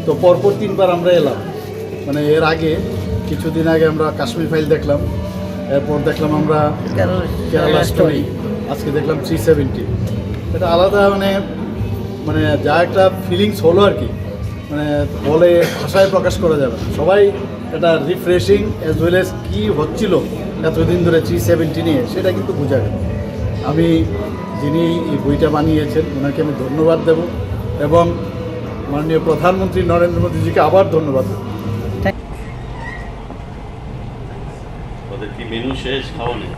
তো পরপর 3বার আমরা এলাম, মানে এর আগে কিছুদিন আগে আমরা কাশ্মীর ফাইল দেখলাম, এরপর দেখলাম আমরা কেরালা স্টোরি, আজকে দেখলাম 370। এটা আলাদা মানে যা একটা ফিলিংস হলো আর কি, মানে বলে ভাষায় প্রকাশ করা যাবে না। সবাই এটা রিফ্রেশিং অ্যাজ ওয়েল এজ কী হচ্ছিল এতদিন ধরে 370 নিয়ে, সেটা কিন্তু বোঝা গেল। আমি যিনি এই বইটা বানিয়েছেন ওনাকে আমি ধন্যবাদ দেব এবং মাননীয় প্রধানমন্ত্রী নরেন্দ্র মোদীজিকে আবার ধন্যবাদ দেব। ওদের কি মেনু শেষ, খাওয়া নেই?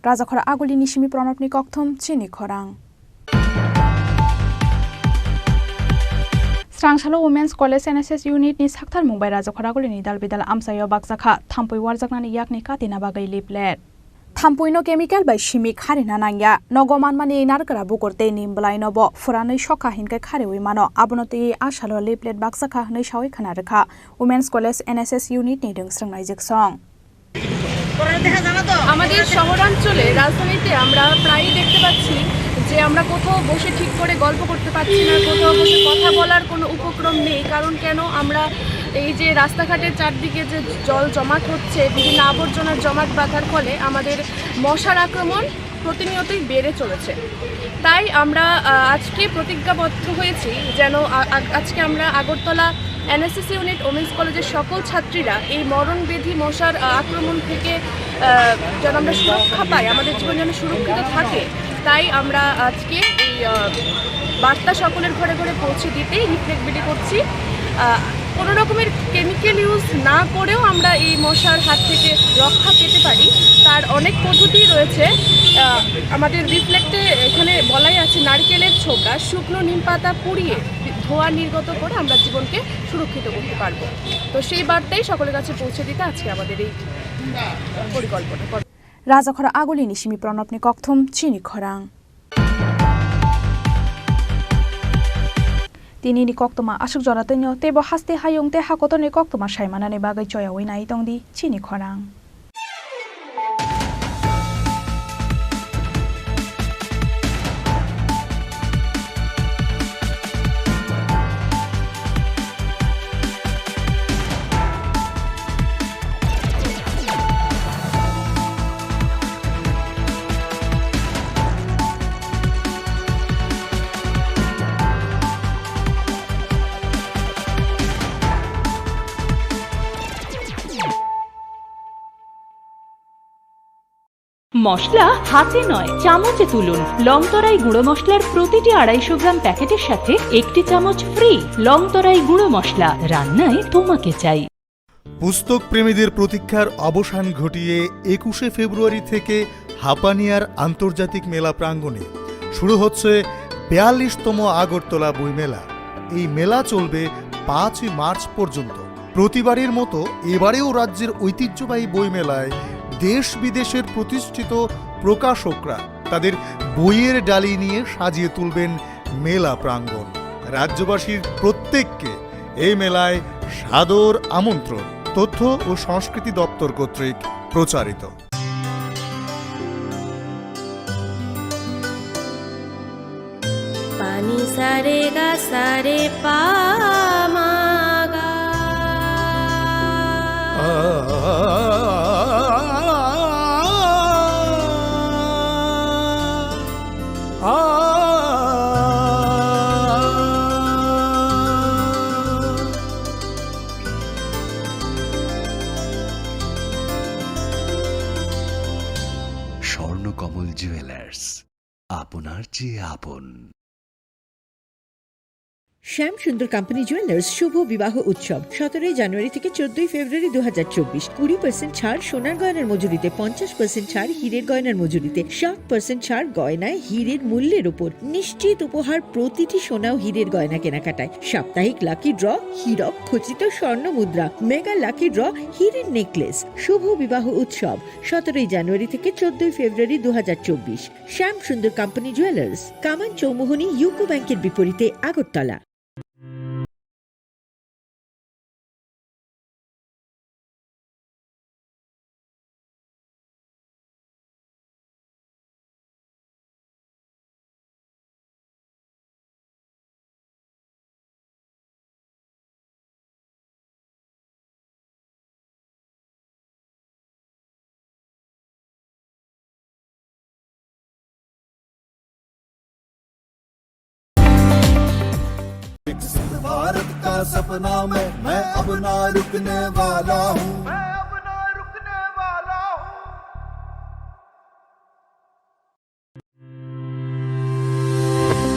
राजाखर आगुली निशिमी प्रणबनि ककथुम चिनी खरां स्रांसालो वुमेन्स कलेज एनएसएस यूनिट नि साक्थार मुंबाइ राजाखर आगुलिनि दाल बिदाल आमसायो बागजाखा थाम्पै वारजाकनानि याकनि काटिना बागै लिपलेट थाम्पैनो chemical bai simi kharina nangya nogoman mani narkara bukorte nimblai nobo furani shoka hinkai khariwi mano abonoti ashalo leaflet baksakha hnai shawi khana rekha women's college NSS unit ni dungsrangnai jeksong আমাদের শহরাঞ্চলে রাজধানীতে আমরা প্রায়ই দেখতে পাচ্ছি যে আমরা কোথাও বসে ঠিক করে গল্প করতে পারছি না, কোথাও বসে কথা বলার কোনো উপক্রম নেই। কারণ কেন, আমরা এই যে রাস্তাঘাটের চারদিকে যে জল জমাট হচ্ছে, বিভিন্ন আবর্জনার জমাট বাঁধার ফলে আমাদের মশার আক্রমণ প্রতিনিয়তই বেড়ে চলেছে। তাই আমরা আজকে প্রতিজ্ঞাবদ্ধ হয়েছি যেন আজকে আমরা আগরতলা এনএসএস ইউনিট ওমেন্স কলেজের সকল ছাত্রীরা এই মরণবেধি মশার আক্রমণ থেকে যেন আমরা সুরক্ষা পাই, আমাদের জীবন যেন সুরক্ষিত থাকে। তাই আমরা আজকে এই বার্তা সকলের ঘরে ঘরে পৌঁছে দিতেই লিফলেট বিলি করছি। কোনো রকমের কেমিক্যাল ইউজ না করেও আমরা এই মশার হাত থেকে রক্ষা পেতে পারি, তার অনেক পদ্ধতি রয়েছে। আমাদের রিফ্লেক্টে এখানে বলাই আছে নারকেলের ছোবড়া, শুকনো নিম পাতা পুড়িয়ে ধোঁয়া নির্গত করে আমরা জীবনকে সুরক্ষিত করতে পারবো। তো সেই বার্তাই সকলের কাছে পৌঁছে দিতে আজকে আমাদের এই পরিকল্পনা। राजाखर आगुली निशिमी प्रणबनि ककथुम चिनी खरां तिनी कक्तमा आसुक जरातैनो तेबो हास्ते हायुं ते हाकतनि कक्तमा सायमानानि बागै चयावै नाय दंदि चिनी खरां মশলা হাতে নয় চামচে তুলুন। লংতরাই গুঁড়ো মশলার প্রতিটি 250 গ্রাম প্যাকেটের সাথে 1টি চামচ ফ্রি। লংতরাই গুঁড়ো মশলা, রান্নায় তোমাকে চাই। পুস্তক প্রেমীদের প্রতীক্ষার অবসান ঘটিয়ে 21শে ফেব্রুয়ারি থেকে হাপানিয়ার আন্তর্জাতিক মেলা প্রাঙ্গণে শুরু হচ্ছে 42তম আগরতলা বইমেলা। এই মেলা চলবে 5 মার্চ পর্যন্ত। প্রতিবারের মতো এবারেও রাজ্যের ঐতিহ্যবাহী বইমেলায় দেশ বিদেশের প্রতিষ্ঠিত প্রকাশকরা তাদের বইয়ের ডালি নিয়ে সাজিয়ে তুলবেন মেলা প্রাঙ্গণ। রাজ্যবাসীর প্রত্যেককে এই মেলায় সাদর আমন্ত্রণ। তথ্য ও সংস্কৃতি দপ্তর কর্তৃক প্রচারিত। পানি সারে গা সারে পামা স্বর্ণকমল জুয়েলার্স, আপনার চেয়ে আপন। শ্যাম সুন্দর কোম্পানি জুয়েলার্স শুভ বিবাহ উৎসব 17 জানুয়ারি থেকে 14 ফেব্রুয়ারি 2024। 20% ছাড় সোনার গয়নার মজুরিতে, 50% ছাড় হীরের গয়নার মজুরিতে, 60% ছাড় গয়নায় হীরের মূল্যের উপর, নিশ্চিত উপহার প্রতিটি সোনা ও হীরের গয়না কেনাকাটায়, সাপ্তাহিক লাকি ড্র, হীরক খচিত স্বর্ণ মুদ্রা, মেগা লাকি ড্র, হীরের নেকলেস। শুভ বিবাহ উৎসব 17 জানুয়ারি থেকে 14 ফেব্রুয়ারি 2024। শ্যাম সুন্দর কোম্পানি জুয়েলার্স, কামান চৌমুহনী, ইউকো ব্যাংকের বিপরীতে, আগরতলা। भारत का सपना मैं अब ना रुकने वाला हूँ।